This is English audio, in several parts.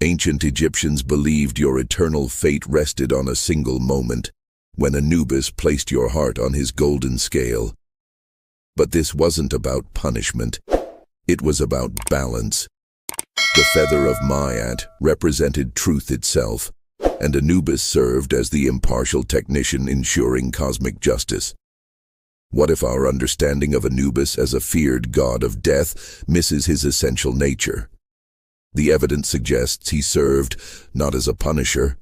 Ancient Egyptians believed your eternal fate rested on a single moment, when Anubis placed your heart on his golden scale. But this wasn't about punishment. It was about balance. The feather of Maat represented truth itself, and Anubis served as the impartial technician ensuring cosmic justice. What if our understanding of Anubis as a feared god of death misses his essential nature? The evidence suggests he served not as a punisher,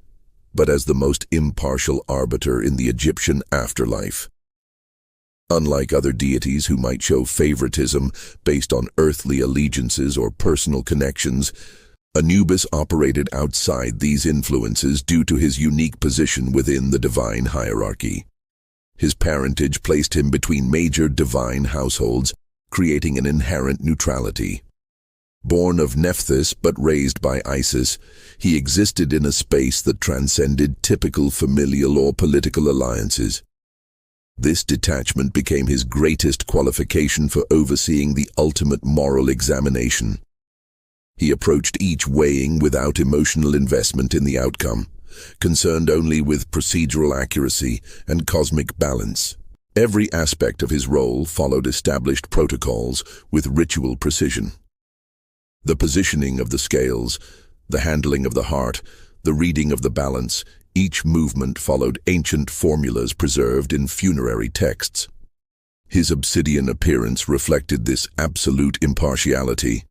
but as the most impartial arbiter in the Egyptian afterlife. Unlike other deities who might show favoritism based on earthly allegiances or personal connections, Anubis operated outside these influences due to his unique position within the divine hierarchy. His parentage placed him between major divine households, creating an inherent neutrality. Born of Nephthys but raised by Isis, he existed in a space that transcended typical familial or political alliances. This detachment became his greatest qualification for overseeing the ultimate moral examination. He approached each weighing without emotional investment in the outcome, concerned only with procedural accuracy and cosmic balance. Every aspect of his role followed established protocols with ritual precision. The positioning of the scales, the handling of the heart, the reading of the balance, each movement followed ancient formulas preserved in funerary texts. His obsidian appearance reflected this absolute impartiality,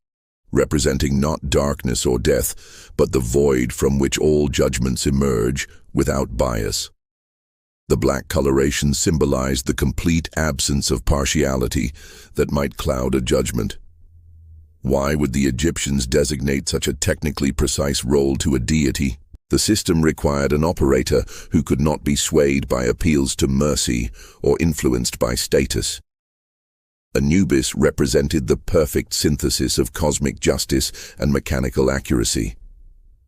representing not darkness or death, but the void from which all judgments emerge without bias. The black coloration symbolized the complete absence of partiality that might cloud a judgment. Why would the Egyptians designate such a technically precise role to a deity? The system required an operator who could not be swayed by appeals to mercy or influenced by status. Anubis represented the perfect synthesis of cosmic justice and mechanical accuracy.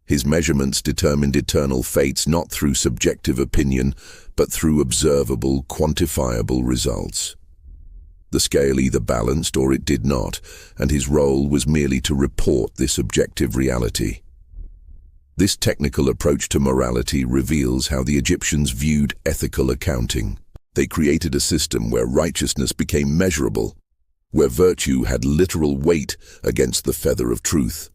His measurements determined eternal fates not through subjective opinion, but through observable, quantifiable results. The scale either balanced or it did not, and his role was merely to report this objective reality. This technical approach to morality reveals how the Egyptians viewed ethical accounting. They created a system where righteousness became measurable, where virtue had literal weight against the feather of truth.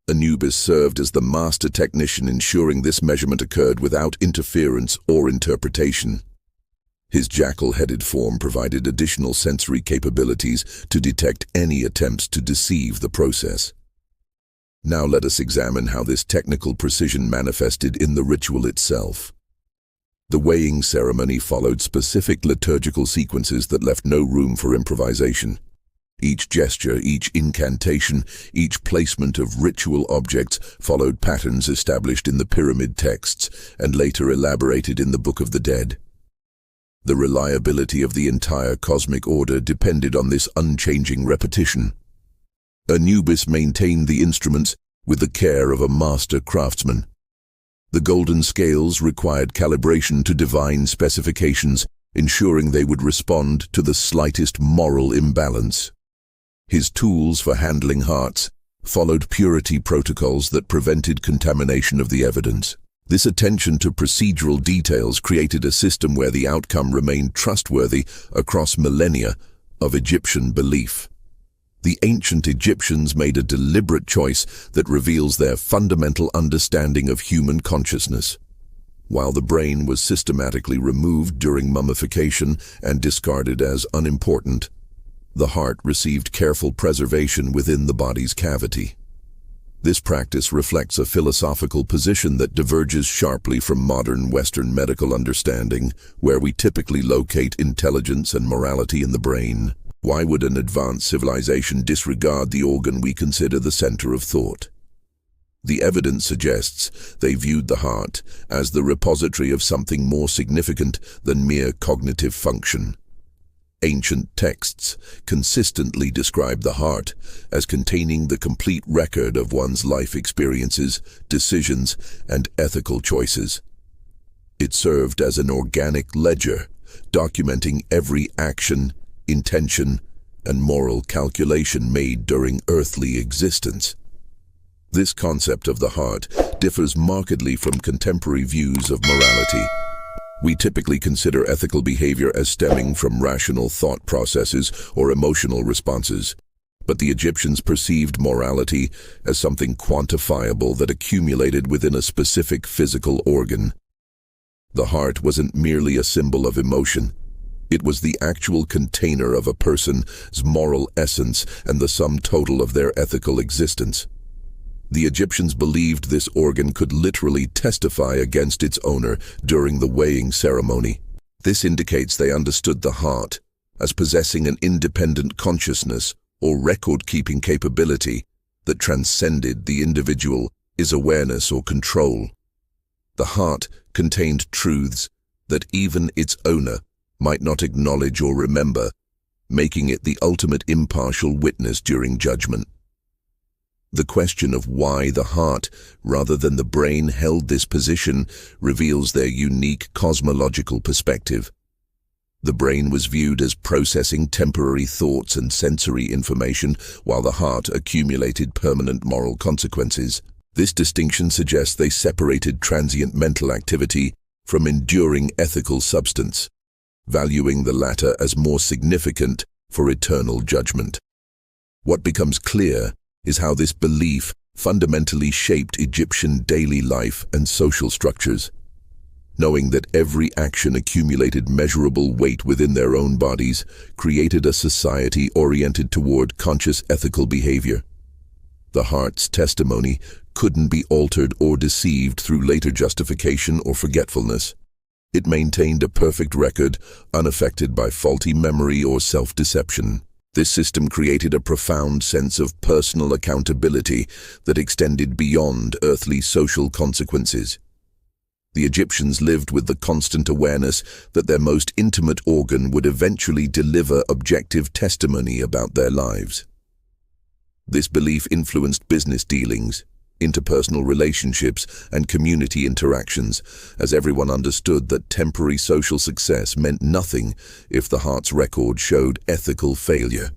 Anubis served as the master technician, ensuring this measurement occurred without interference or interpretation. His jackal-headed form provided additional sensory capabilities to detect any attempts to deceive the process. Now let us examine how this technical precision manifested in the ritual itself. The weighing ceremony followed specific liturgical sequences that left no room for improvisation. Each gesture, each incantation, each placement of ritual objects followed patterns established in the pyramid texts and later elaborated in the Book of the Dead. The reliability of the entire cosmic order depended on this unchanging repetition. Anubis maintained the instruments with the care of a master craftsman. The golden scales required calibration to divine specifications, ensuring they would respond to the slightest moral imbalance. His tools for handling hearts followed purity protocols that prevented contamination of the evidence. This attention to procedural details created a system where the outcome remained trustworthy across millennia of Egyptian belief. The ancient Egyptians made a deliberate choice that reveals their fundamental understanding of human consciousness. While the brain was systematically removed during mummification and discarded as unimportant, the heart received careful preservation within the body's cavity. This practice reflects a philosophical position that diverges sharply from modern Western medical understanding, where we typically locate intelligence and morality in the brain. Why would an advanced civilization disregard the organ we consider the center of thought? The evidence suggests they viewed the heart as the repository of something more significant than mere cognitive function. Ancient texts consistently describe the heart as containing the complete record of one's life experiences, decisions, and ethical choices. It served as an organic ledger, documenting every action, intention, and moral calculation made during earthly existence. This concept of the heart differs markedly from contemporary views of morality. We typically consider ethical behavior as stemming from rational thought processes or emotional responses, but the Egyptians perceived morality as something quantifiable that accumulated within a specific physical organ. The heart wasn't merely a symbol of emotion. It was the actual container of a person's moral essence and the sum total of their ethical existence. The Egyptians believed this organ could literally testify against its owner during the weighing ceremony. This indicates they understood the heart as possessing an independent consciousness or record-keeping capability that transcended the individual's awareness or control. The heart contained truths that even its owner might not acknowledge or remember, making it the ultimate impartial witness during judgment. The question of why the heart, rather than the brain, held this position reveals their unique cosmological perspective. The brain was viewed as processing temporary thoughts and sensory information, while the heart accumulated permanent moral consequences. This distinction suggests they separated transient mental activity from enduring ethical substance, valuing the latter as more significant for eternal judgment. What becomes clear is how this belief fundamentally shaped Egyptian daily life and social structures. Knowing that every action accumulated measurable weight within their own bodies created a society oriented toward conscious ethical behavior. The heart's testimony couldn't be altered or deceived through later justification or forgetfulness. It maintained a perfect record, unaffected by faulty memory or self-deception. This system created a profound sense of personal accountability that extended beyond earthly social consequences. The Egyptians lived with the constant awareness that their most intimate organ would eventually deliver objective testimony about their lives. This belief influenced business dealings, interpersonal relationships, and community interactions, as everyone understood that temporary social success meant nothing if the heart's record showed ethical failure.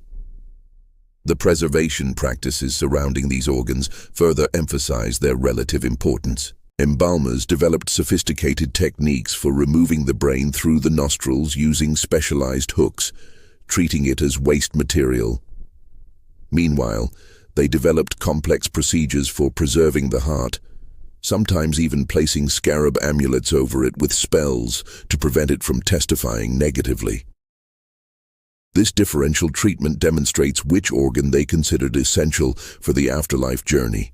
The preservation practices surrounding these organs further emphasized their relative importance. Embalmers developed sophisticated techniques for removing the brain through the nostrils using specialized hooks, treating it as waste material. Meanwhile, they developed complex procedures for preserving the heart, sometimes even placing scarab amulets over it with spells to prevent it from testifying negatively. This differential treatment demonstrates which organ they considered essential for the afterlife journey.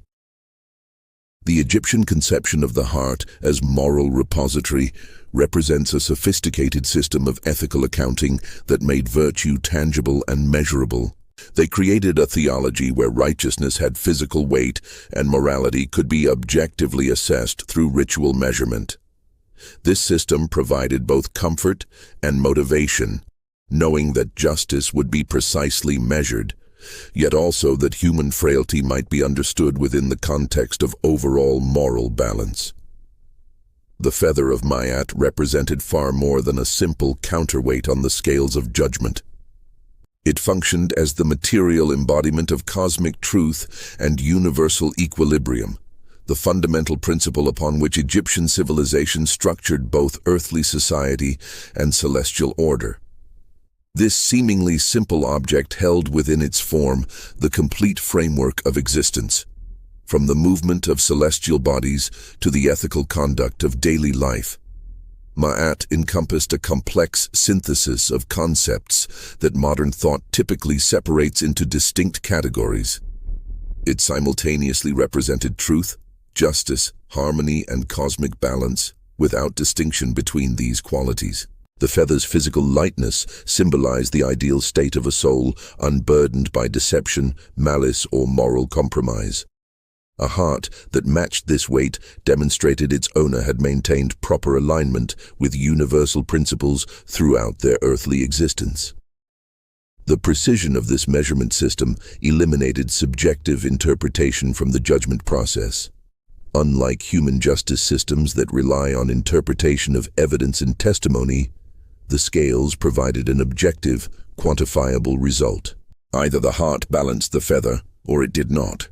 The Egyptian conception of the heart as moral repository represents a sophisticated system of ethical accounting that made virtue tangible and measurable. They created a theology where righteousness had physical weight and morality could be objectively assessed through ritual measurement. This system provided both comfort and motivation, knowing that justice would be precisely measured, yet also that human frailty might be understood within the context of overall moral balance. The feather of Mayat represented far more than a simple counterweight on the scales of judgment. It functioned as the material embodiment of cosmic truth and universal equilibrium, the fundamental principle upon which Egyptian civilization structured both earthly society and celestial order. This seemingly simple object held within its form the complete framework of existence, from the movement of celestial bodies to the ethical conduct of daily life. Ma'at encompassed a complex synthesis of concepts that modern thought typically separates into distinct categories. It simultaneously represented truth, justice, harmony, and cosmic balance, without distinction between these qualities. The feather's physical lightness symbolized the ideal state of a soul unburdened by deception, malice, or moral compromise. A heart that matched this weight demonstrated its owner had maintained proper alignment with universal principles throughout their earthly existence. The precision of this measurement system eliminated subjective interpretation from the judgment process. Unlike human justice systems that rely on interpretation of evidence and testimony, the scales provided an objective, quantifiable result. Either the heart balanced the feather, or it did not.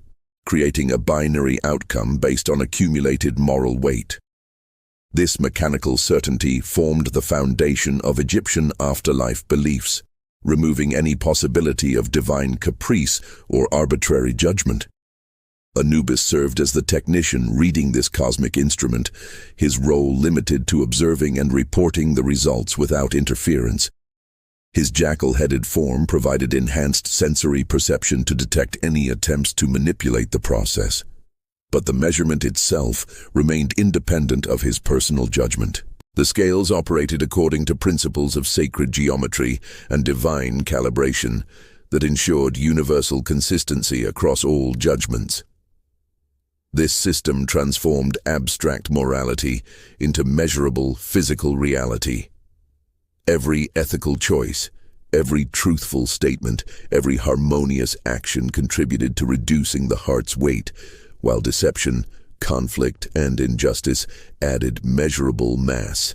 creating a binary outcome based on accumulated moral weight. This mechanical certainty formed the foundation of Egyptian afterlife beliefs, removing any possibility of divine caprice or arbitrary judgment. Anubis served as the technician reading this cosmic instrument, his role limited to observing and reporting the results without interference. His jackal-headed form provided enhanced sensory perception to detect any attempts to manipulate the process. But the measurement itself remained independent of his personal judgment. The scales operated according to principles of sacred geometry and divine calibration that ensured universal consistency across all judgments. This system transformed abstract morality into measurable physical reality. Every ethical choice, every truthful statement, every harmonious action contributed to reducing the heart's weight, while deception, conflict, and injustice added measurable mass.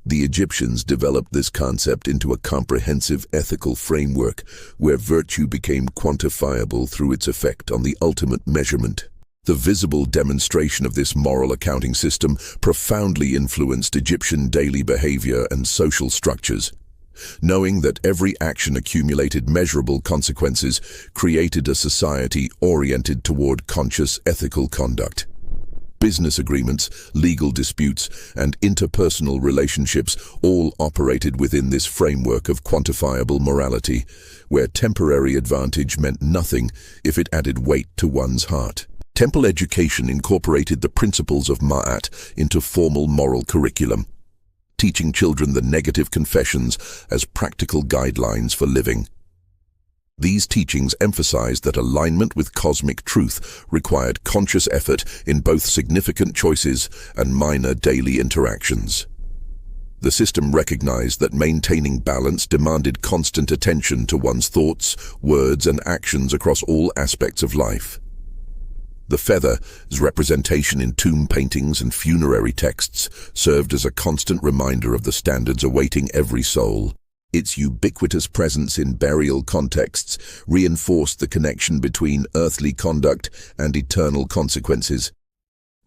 The Egyptians developed this concept into a comprehensive ethical framework where virtue became quantifiable through its effect on the ultimate measurement. The visible demonstration of this moral accounting system profoundly influenced Egyptian daily behavior and social structures. Knowing that every action accumulated measurable consequences created a society oriented toward conscious ethical conduct. Business agreements, legal disputes, and interpersonal relationships all operated within this framework of quantifiable morality, where temporary advantage meant nothing if it added weight to one's heart. Temple education incorporated the principles of Ma'at into formal moral curriculum, teaching children the negative confessions as practical guidelines for living. These teachings emphasized that alignment with cosmic truth required conscious effort in both significant choices and minor daily interactions. The system recognized that maintaining balance demanded constant attention to one's thoughts, words, and actions across all aspects of life. The feather's representation in tomb paintings and funerary texts served as a constant reminder of the standards awaiting every soul. Its ubiquitous presence in burial contexts reinforced the connection between earthly conduct and eternal consequences,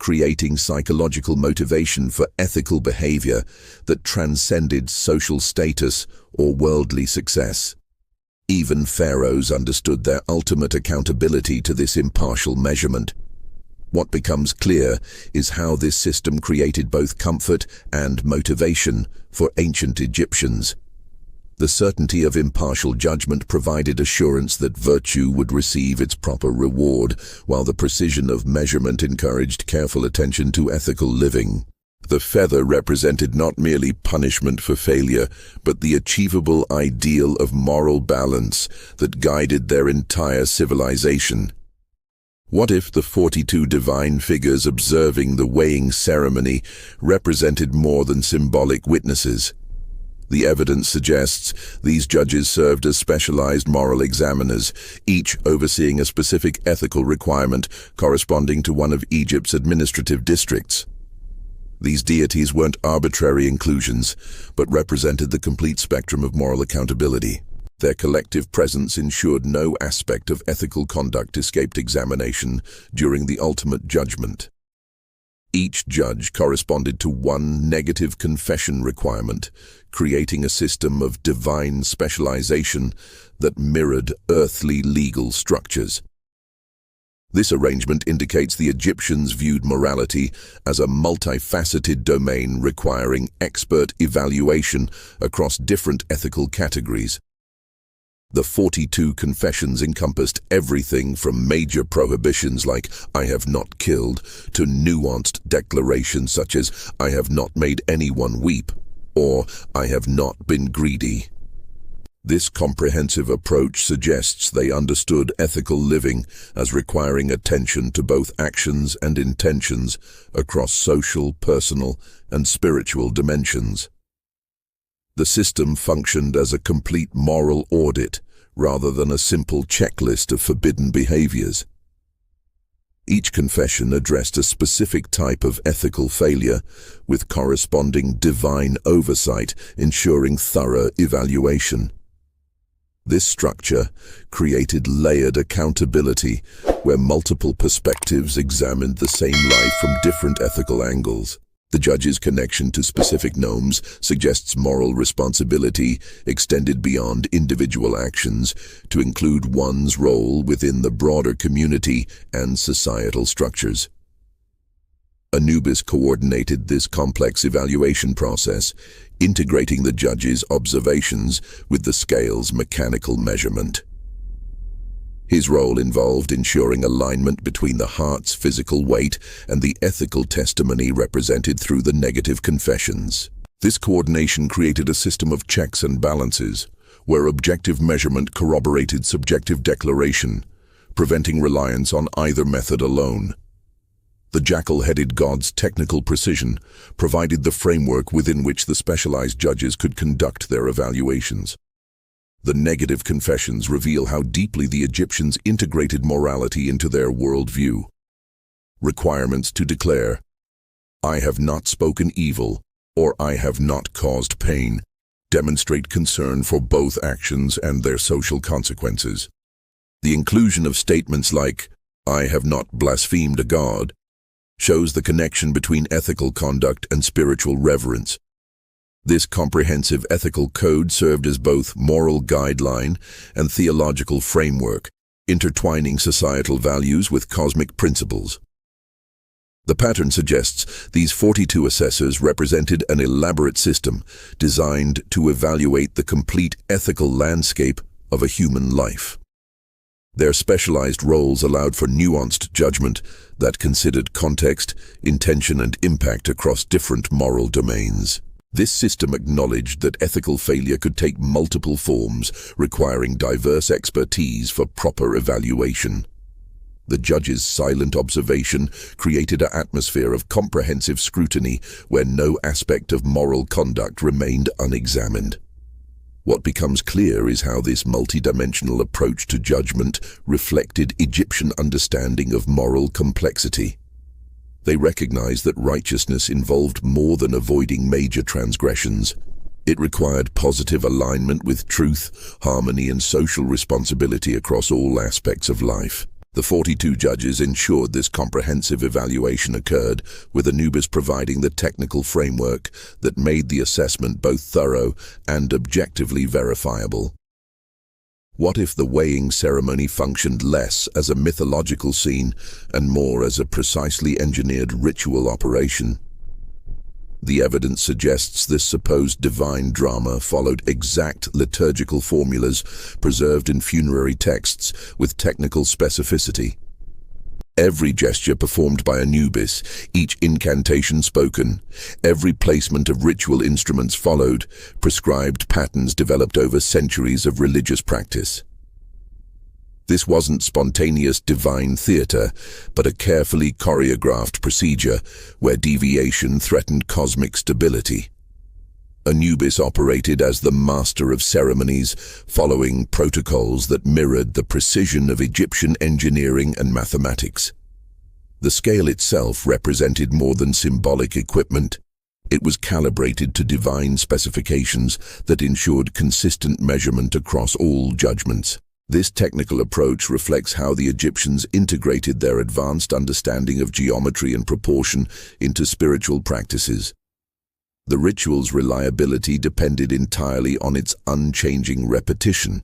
creating psychological motivation for ethical behavior that transcended social status or worldly success. Even pharaohs understood their ultimate accountability to this impartial measurement. What becomes clear is how this system created both comfort and motivation for ancient Egyptians. The certainty of impartial judgment provided assurance that virtue would receive its proper reward, while the precision of measurement encouraged careful attention to ethical living. The feather represented not merely punishment for failure, but the achievable ideal of moral balance that guided their entire civilization. What if the 42 divine figures observing the weighing ceremony represented more than symbolic witnesses? The evidence suggests these judges served as specialized moral examiners, each overseeing a specific ethical requirement corresponding to one of Egypt's administrative districts. These deities weren't arbitrary inclusions, but represented the complete spectrum of moral accountability. Their collective presence ensured no aspect of ethical conduct escaped examination during the ultimate judgment. Each judge corresponded to one negative confession requirement, creating a system of divine specialization that mirrored earthly legal structures. This arrangement indicates the Egyptians viewed morality as a multifaceted domain requiring expert evaluation across different ethical categories. The 42 confessions encompassed everything from major prohibitions like "I have not killed" to nuanced declarations such as "I have not made anyone weep" or "I have not been greedy." This comprehensive approach suggests they understood ethical living as requiring attention to both actions and intentions across social, personal, and spiritual dimensions. The system functioned as a complete moral audit rather than a simple checklist of forbidden behaviors. Each confession addressed a specific type of ethical failure, with corresponding divine oversight ensuring thorough evaluation. This structure created layered accountability, where multiple perspectives examined the same life from different ethical angles. The judge's connection to specific norms suggests moral responsibility extended beyond individual actions to include one's role within the broader community and societal structures. Anubis coordinated this complex evaluation process, integrating the judge's observations with the scale's mechanical measurement. His role involved ensuring alignment between the heart's physical weight and the ethical testimony represented through the negative confessions. This coordination created a system of checks and balances, where objective measurement corroborated subjective declaration, preventing reliance on either method alone. The jackal-headed god's technical precision provided the framework within which the specialized judges could conduct their evaluations. The negative confessions reveal how deeply the Egyptians integrated morality into their worldview. Requirements to declare, "I have not spoken evil," or "I have not caused pain," demonstrate concern for both actions and their social consequences. The inclusion of statements like, "I have not blasphemed a god," shows the connection between ethical conduct and spiritual reverence. This comprehensive ethical code served as both moral guideline and theological framework, intertwining societal values with cosmic principles. The pattern suggests these 42 assessors represented an elaborate system designed to evaluate the complete ethical landscape of a human life. Their specialized roles allowed for nuanced judgment that considered context, intention, and impact across different moral domains. This system acknowledged that ethical failure could take multiple forms, requiring diverse expertise for proper evaluation. The judge's silent observation created an atmosphere of comprehensive scrutiny where no aspect of moral conduct remained unexamined. What becomes clear is how this multidimensional approach to judgment reflected Egyptian understanding of moral complexity. They recognized that righteousness involved more than avoiding major transgressions. It required positive alignment with truth, harmony, and social responsibility across all aspects of life. The 42 judges ensured this comprehensive evaluation occurred, with Anubis providing the technical framework that made the assessment both thorough and objectively verifiable. What if the weighing ceremony functioned less as a mythological scene and more as a precisely engineered ritual operation? The evidence suggests this supposed divine drama followed exact liturgical formulas preserved in funerary texts with technical specificity. Every gesture performed by Anubis, each incantation spoken, every placement of ritual instruments followed prescribed patterns developed over centuries of religious practice. This wasn't spontaneous divine theater, but a carefully choreographed procedure where deviation threatened cosmic stability. Anubis operated as the master of ceremonies, following protocols that mirrored the precision of Egyptian engineering and mathematics. The scale itself represented more than symbolic equipment. It was calibrated to divine specifications that ensured consistent measurement across all judgments. This technical approach reflects how the Egyptians integrated their advanced understanding of geometry and proportion into spiritual practices. The ritual's reliability depended entirely on its unchanging repetition,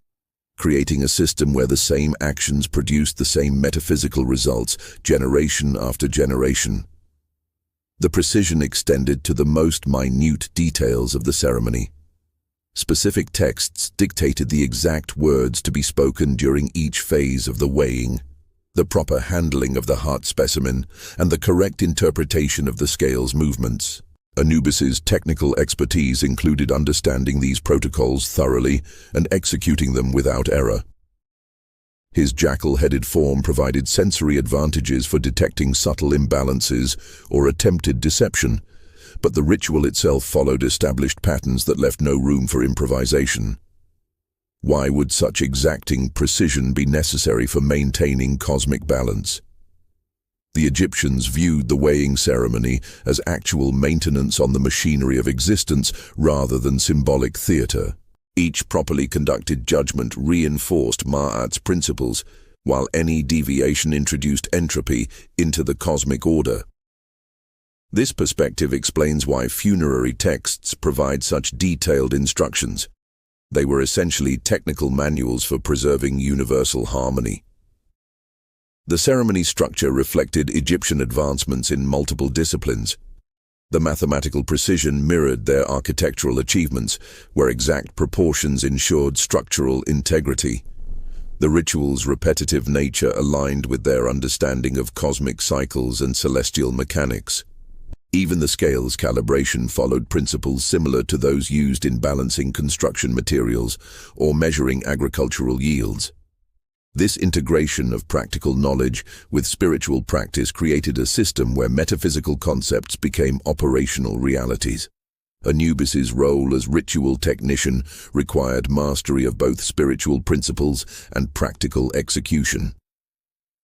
creating a system where the same actions produced the same metaphysical results generation after generation. The precision extended to the most minute details of the ceremony. Specific texts dictated the exact words to be spoken during each phase of the weighing, the proper handling of the heart specimen, and the correct interpretation of the scale's movements. Anubis's technical expertise included understanding these protocols thoroughly and executing them without error. His jackal-headed form provided sensory advantages for detecting subtle imbalances or attempted deception, but the ritual itself followed established patterns that left no room for improvisation. Why would such exacting precision be necessary for maintaining cosmic balance? The Egyptians viewed the weighing ceremony as actual maintenance on the machinery of existence rather than symbolic theater. Each properly conducted judgment reinforced Ma'at's principles, while any deviation introduced entropy into the cosmic order. This perspective explains why funerary texts provide such detailed instructions. They were essentially technical manuals for preserving universal harmony. The ceremony structure reflected Egyptian advancements in multiple disciplines. The mathematical precision mirrored their architectural achievements, where exact proportions ensured structural integrity. The ritual's repetitive nature aligned with their understanding of cosmic cycles and celestial mechanics. Even the scale's calibration followed principles similar to those used in balancing construction materials or measuring agricultural yields. This integration of practical knowledge with spiritual practice created a system where metaphysical concepts became operational realities. Anubis's role as ritual technician required mastery of both spiritual principles and practical execution.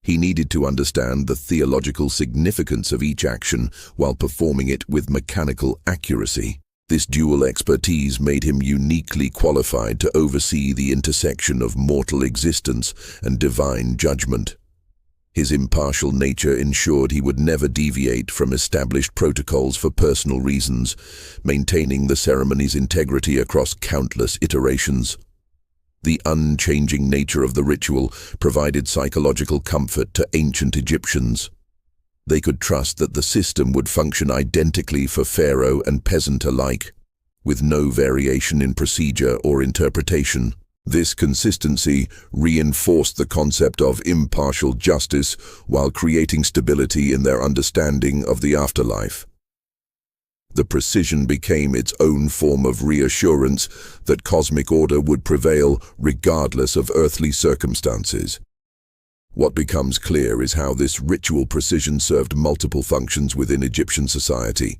He needed to understand the theological significance of each action while performing it with mechanical accuracy. This dual expertise made him uniquely qualified to oversee the intersection of mortal existence and divine judgment. His impartial nature ensured he would never deviate from established protocols for personal reasons, maintaining the ceremony's integrity across countless iterations. The unchanging nature of the ritual provided psychological comfort to ancient Egyptians. They could trust that the system would function identically for pharaoh and peasant alike, with no variation in procedure or interpretation. This consistency reinforced the concept of impartial justice while creating stability in their understanding of the afterlife. The precision became its own form of reassurance that cosmic order would prevail regardless of earthly circumstances. What becomes clear is how this ritual precision served multiple functions within Egyptian society.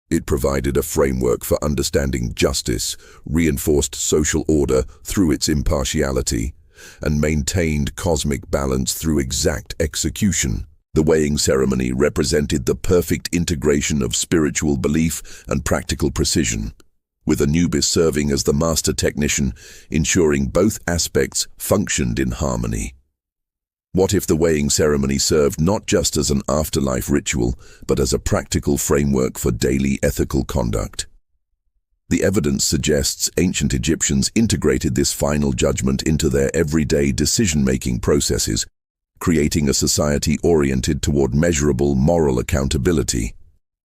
It provided a framework for understanding justice, reinforced social order through its impartiality, and maintained cosmic balance through exact execution. The weighing ceremony represented the perfect integration of spiritual belief and practical precision, with Anubis serving as the master technician, ensuring both aspects functioned in harmony. What if the weighing ceremony served not just as an afterlife ritual, but as a practical framework for daily ethical conduct? The evidence suggests ancient Egyptians integrated this final judgment into their everyday decision-making processes, creating a society oriented toward measurable moral accountability.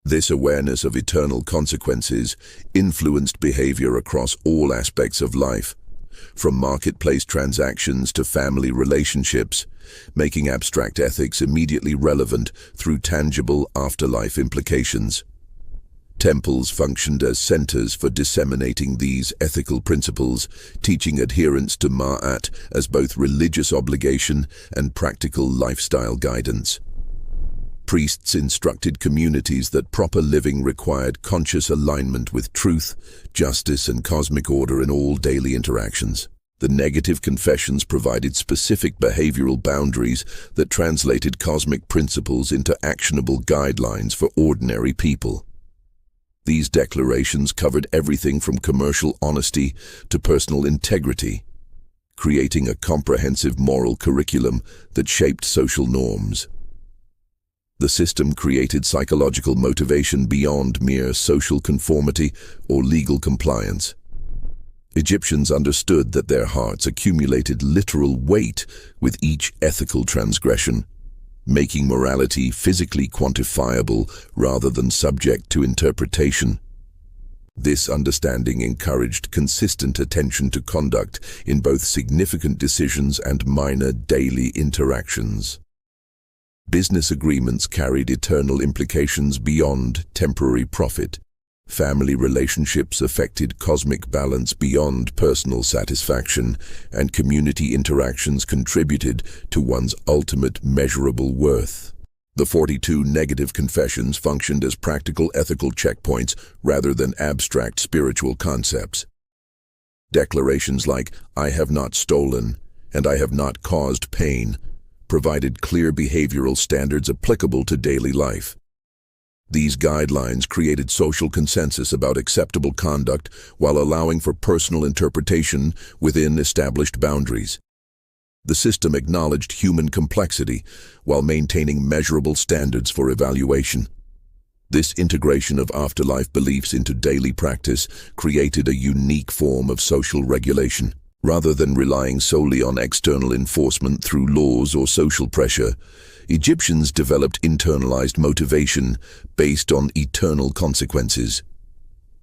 This awareness of eternal consequences influenced behavior across all aspects of life, from marketplace transactions to family relationships, making abstract ethics immediately relevant through tangible afterlife implications. Temples functioned as centers for disseminating these ethical principles, teaching adherence to Ma'at as both religious obligation and practical lifestyle guidance. Priests instructed communities that proper living required conscious alignment with truth, justice, and cosmic order in all daily interactions. The negative confessions provided specific behavioral boundaries that translated cosmic principles into actionable guidelines for ordinary people. These declarations covered everything from commercial honesty to personal integrity, creating a comprehensive moral curriculum that shaped social norms. The system created psychological motivation beyond mere social conformity or legal compliance. Egyptians understood that their hearts accumulated literal weight with each ethical transgression, making morality physically quantifiable rather than subject to interpretation. This understanding encouraged consistent attention to conduct in both significant decisions and minor daily interactions. Business agreements carried eternal implications beyond temporary profit. Family relationships affected cosmic balance beyond personal satisfaction, and community interactions contributed to one's ultimate measurable worth. The 42 negative confessions functioned as practical ethical checkpoints rather than abstract spiritual concepts. Declarations like, "I have not stolen," and "I have not caused pain," provided clear behavioral standards applicable to daily life. These guidelines created social consensus about acceptable conduct while allowing for personal interpretation within established boundaries. The system acknowledged human complexity while maintaining measurable standards for evaluation. This integration of afterlife beliefs into daily practice created a unique form of social regulation. Rather than relying solely on external enforcement through laws or social pressure, Egyptians developed internalized motivation based on eternal consequences.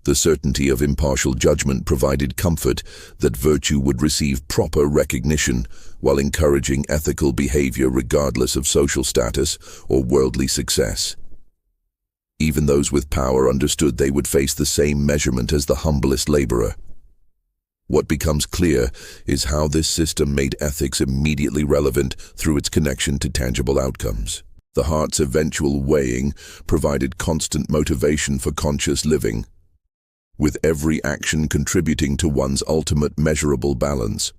The certainty of impartial judgment provided comfort that virtue would receive proper recognition while encouraging ethical behavior regardless of social status or worldly success. Even those with power understood they would face the same measurement as the humblest laborer. What becomes clear is how this system made ethics immediately relevant through its connection to tangible outcomes. The heart's eventual weighing provided constant motivation for conscious living, with every action contributing to one's ultimate measurable balance.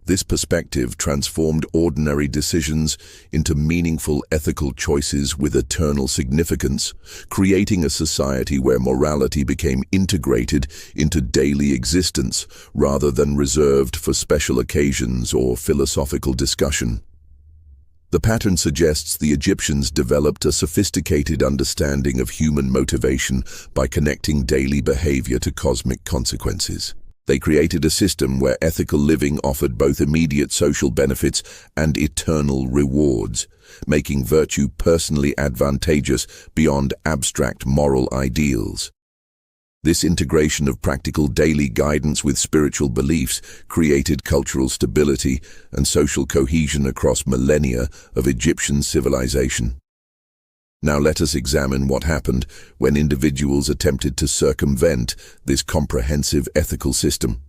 This perspective transformed ordinary decisions into meaningful ethical choices with eternal significance, creating a society where morality became integrated into daily existence rather than reserved for special occasions or philosophical discussion. The pattern suggests the Egyptians developed a sophisticated understanding of human motivation by connecting daily behavior to cosmic consequences. They created a system where ethical living offered both immediate social benefits and eternal rewards, making virtue personally advantageous beyond abstract moral ideals. This integration of practical daily guidance with spiritual beliefs created cultural stability and social cohesion across millennia of Egyptian civilization. Now let us examine what happened when individuals attempted to circumvent this comprehensive ethical system.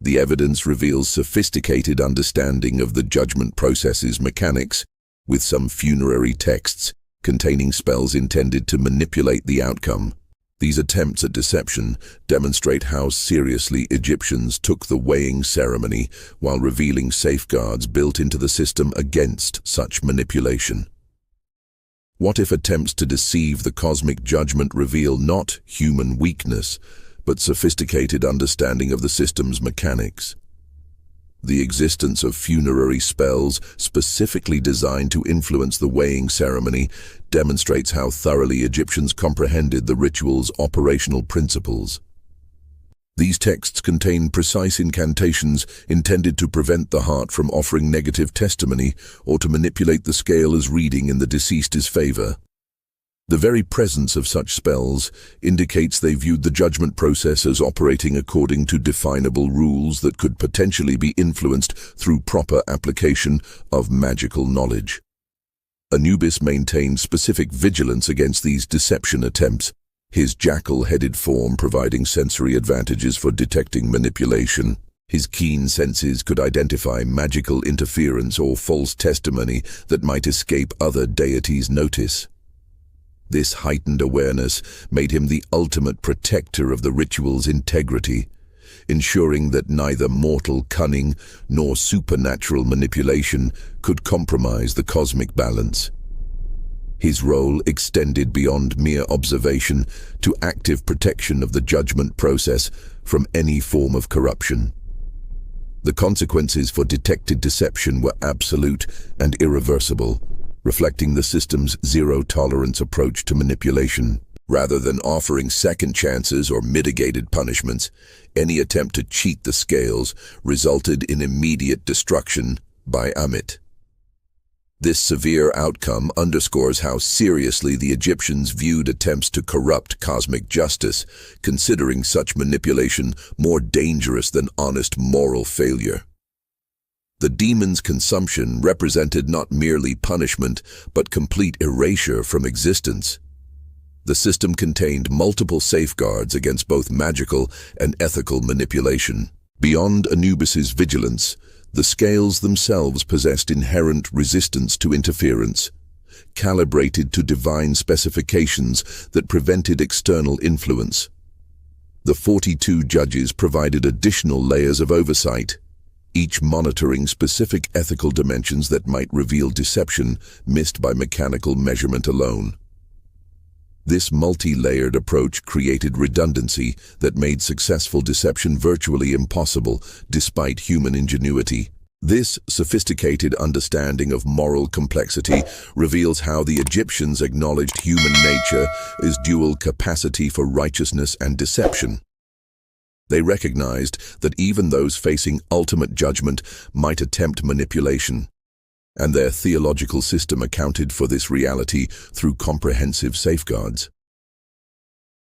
The evidence reveals sophisticated understanding of the judgment process's mechanics, with some funerary texts containing spells intended to manipulate the outcome. These attempts at deception demonstrate how seriously Egyptians took the weighing ceremony while revealing safeguards built into the system against such manipulation. What if attempts to deceive the cosmic judgment reveal not human weakness, but sophisticated understanding of the system's mechanics? The existence of funerary spells specifically designed to influence the weighing ceremony demonstrates how thoroughly Egyptians comprehended the ritual's operational principles. These texts contain precise incantations intended to prevent the heart from offering negative testimony or to manipulate the scale as reading in the deceased's favor. The very presence of such spells indicates they viewed the judgment process as operating according to definable rules that could potentially be influenced through proper application of magical knowledge. Anubis maintained specific vigilance against these deception attempts, his jackal-headed form providing sensory advantages for detecting manipulation. His keen senses could identify magical interference or false testimony that might escape other deities' notice. This heightened awareness made him the ultimate protector of the ritual's integrity, ensuring that neither mortal cunning nor supernatural manipulation could compromise the cosmic balance. His role extended beyond mere observation to active protection of the judgment process from any form of corruption. The consequences for detected deception were absolute and irreversible, reflecting the system's zero-tolerance approach to manipulation. Rather than offering second chances or mitigated punishments, any attempt to cheat the scales resulted in immediate destruction by Amit. This severe outcome underscores how seriously the Egyptians viewed attempts to corrupt cosmic justice, considering such manipulation more dangerous than honest moral failure. The demon's consumption represented not merely punishment, but complete erasure from existence. The system contained multiple safeguards against both magical and ethical manipulation. Beyond Anubis's vigilance, the scales themselves possessed inherent resistance to interference, calibrated to divine specifications that prevented external influence. The 42 judges provided additional layers of oversight, each monitoring specific ethical dimensions that might reveal deception missed by mechanical measurement alone. This multi-layered approach created redundancy that made successful deception virtually impossible despite human ingenuity. This sophisticated understanding of moral complexity reveals how the Egyptians acknowledged human nature as dual capacity for righteousness and deception. They recognized that even those facing ultimate judgment might attempt manipulation, and their theological system accounted for this reality through comprehensive safeguards.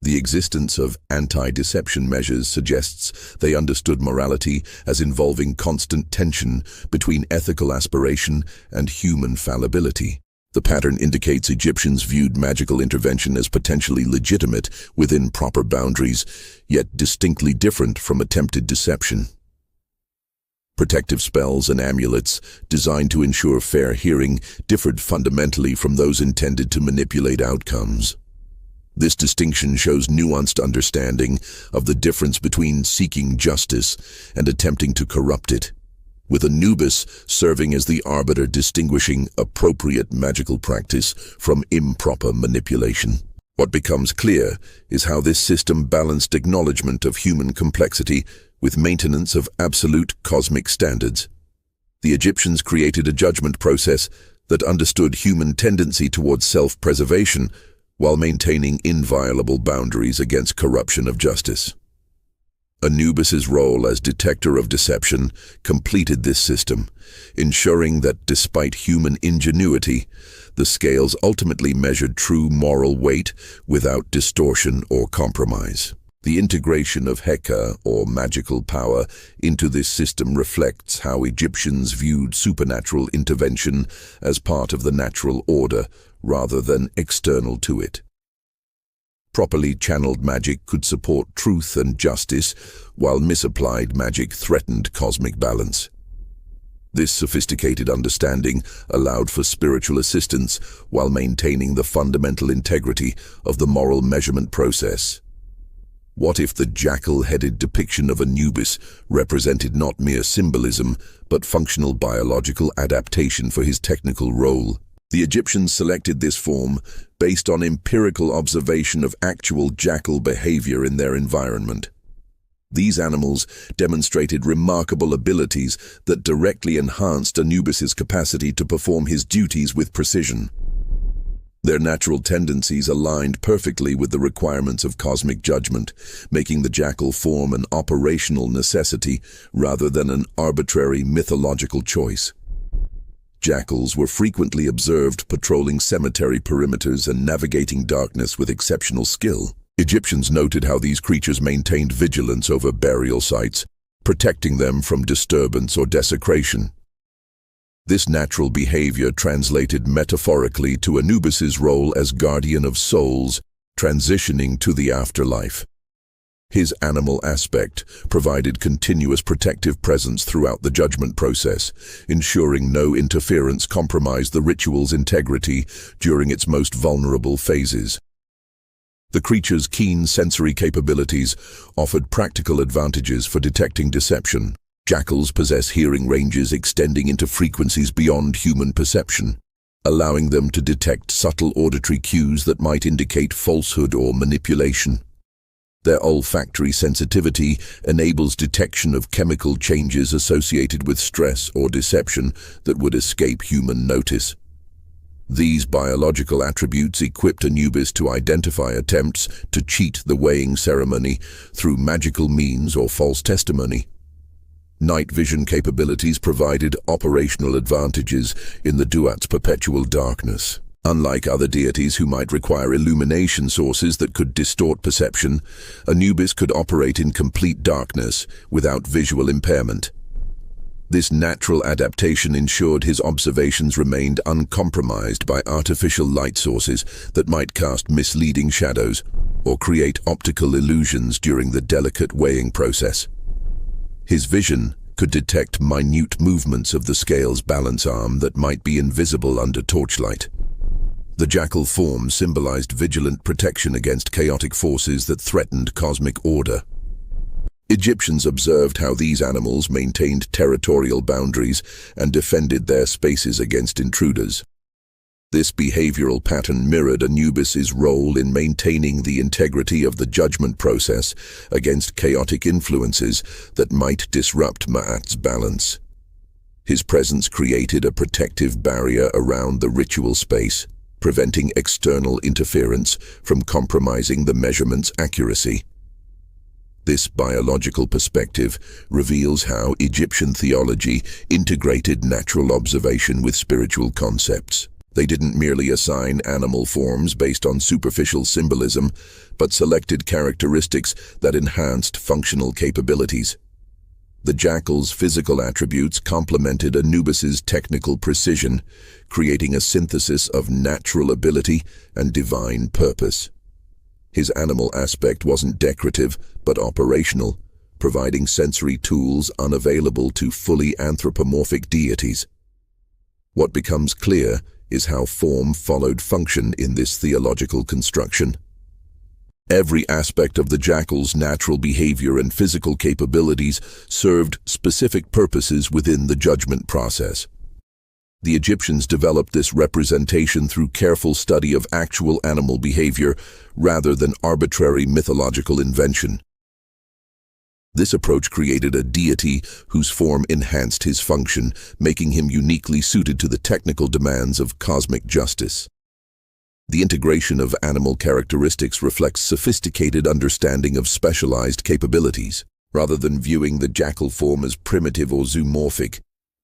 The existence of anti-deception measures suggests they understood morality as involving constant tension between ethical aspiration and human fallibility. The pattern indicates Egyptians viewed magical intervention as potentially legitimate within proper boundaries, yet distinctly different from attempted deception. Protective spells and amulets, designed to ensure fair hearing, differed fundamentally from those intended to manipulate outcomes. This distinction shows nuanced understanding of the difference between seeking justice and attempting to corrupt it, with Anubis serving as the arbiter distinguishing appropriate magical practice from improper manipulation. What becomes clear is how this system balanced acknowledgement of human complexity with maintenance of absolute cosmic standards. The Egyptians created a judgment process that understood human tendency towards self-preservation while maintaining inviolable boundaries against corruption of justice. Anubis's role as detector of deception completed this system, ensuring that despite human ingenuity, the scales ultimately measured true moral weight without distortion or compromise. The integration of Heka, or magical power, into this system reflects how Egyptians viewed supernatural intervention as part of the natural order rather than external to it. Properly channeled magic could support truth and justice, while misapplied magic threatened cosmic balance. This sophisticated understanding allowed for spiritual assistance while maintaining the fundamental integrity of the moral measurement process. What if the jackal-headed depiction of Anubis represented not mere symbolism, but functional biological adaptation for his technical role? The Egyptians selected this form based on empirical observation of actual jackal behavior in their environment. These animals demonstrated remarkable abilities that directly enhanced Anubis's capacity to perform his duties with precision. Their natural tendencies aligned perfectly with the requirements of cosmic judgment, making the jackal form an operational necessity rather than an arbitrary mythological choice. Jackals were frequently observed patrolling cemetery perimeters and navigating darkness with exceptional skill. Egyptians noted how these creatures maintained vigilance over burial sites, protecting them from disturbance or desecration. This natural behavior translated metaphorically to Anubis's role as guardian of souls, transitioning to the afterlife. His animal aspect provided continuous protective presence throughout the judgment process, ensuring no interference compromised the ritual's integrity during its most vulnerable phases. The creature's keen sensory capabilities offered practical advantages for detecting deception. Jackals possess hearing ranges extending into frequencies beyond human perception, allowing them to detect subtle auditory cues that might indicate falsehood or manipulation. Their olfactory sensitivity enables detection of chemical changes associated with stress or deception that would escape human notice. These biological attributes equipped Anubis to identify attempts to cheat the weighing ceremony through magical means or false testimony. Night vision capabilities provided operational advantages in the duat's perpetual darkness. Unlike other deities who might require illumination sources that could distort perception, Anubis could operate in complete darkness without visual impairment. This natural adaptation ensured his observations remained uncompromised by artificial light sources that might cast misleading shadows or create optical illusions during the delicate weighing process. His vision could detect minute movements of the scale's balance arm that might be invisible under torchlight. The jackal form symbolized vigilant protection against chaotic forces that threatened cosmic order. Egyptians observed how these animals maintained territorial boundaries and defended their spaces against intruders. This behavioral pattern mirrored Anubis's role in maintaining the integrity of the judgment process against chaotic influences that might disrupt Ma'at's balance. His presence created a protective barrier around the ritual space, preventing external interference from compromising the measurement's accuracy. This biological perspective reveals how Egyptian theology integrated natural observation with spiritual concepts. They didn't merely assign animal forms based on superficial symbolism, but selected characteristics that enhanced functional capabilities. The jackal's physical attributes complemented Anubis's technical precision, creating a synthesis of natural ability and divine purpose. His animal aspect wasn't decorative, but operational, providing sensory tools unavailable to fully anthropomorphic deities. What becomes clear is how form followed function in this theological construction. Every aspect of the jackal's natural behavior and physical capabilities served specific purposes within the judgment process. The Egyptians developed this representation through careful study of actual animal behavior rather than arbitrary mythological invention. This approach created a deity whose form enhanced his function, making him uniquely suited to the technical demands of cosmic justice. The integration of animal characteristics reflects sophisticated understanding of specialized capabilities. Rather than viewing the jackal form as primitive or zoomorphic,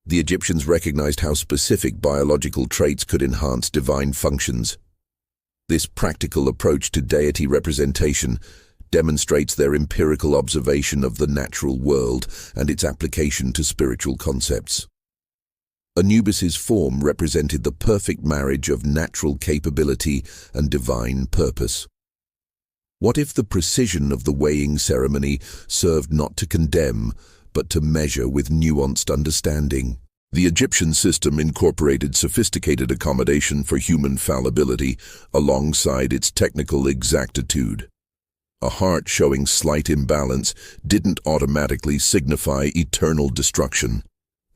the Egyptians recognized how specific biological traits could enhance divine functions. This practical approach to deity representation demonstrates their empirical observation of the natural world and its application to spiritual concepts. Anubis's form represented the perfect marriage of natural capability and divine purpose. What if the precision of the weighing ceremony served not to condemn, but to measure with nuanced understanding? The Egyptian system incorporated sophisticated accommodation for human fallibility alongside its technical exactitude. A heart showing slight imbalance didn't automatically signify eternal destruction,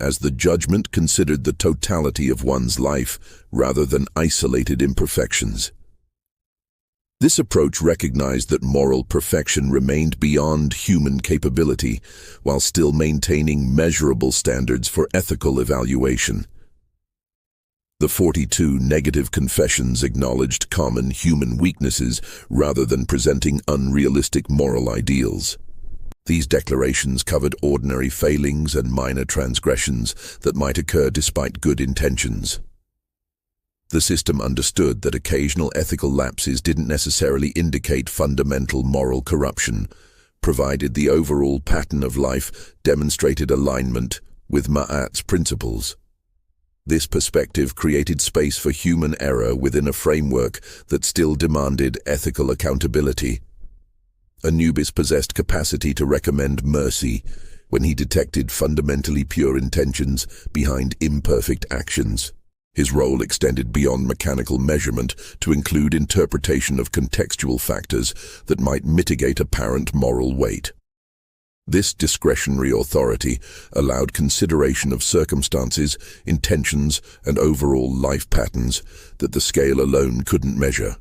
as the judgment considered the totality of one's life rather than isolated imperfections. This approach recognized that moral perfection remained beyond human capability, while still maintaining measurable standards for ethical evaluation. The 42 negative confessions acknowledged common human weaknesses rather than presenting unrealistic moral ideals. These declarations covered ordinary failings and minor transgressions that might occur despite good intentions. The system understood that occasional ethical lapses didn't necessarily indicate fundamental moral corruption, provided the overall pattern of life demonstrated alignment with Ma'at's principles. This perspective created space for human error within a framework that still demanded ethical accountability. Anubis possessed capacity to recommend mercy when he detected fundamentally pure intentions behind imperfect actions. His role extended beyond mechanical measurement to include interpretation of contextual factors that might mitigate apparent moral weight. This discretionary authority allowed consideration of circumstances, intentions, and overall life patterns that the scale alone couldn't measure.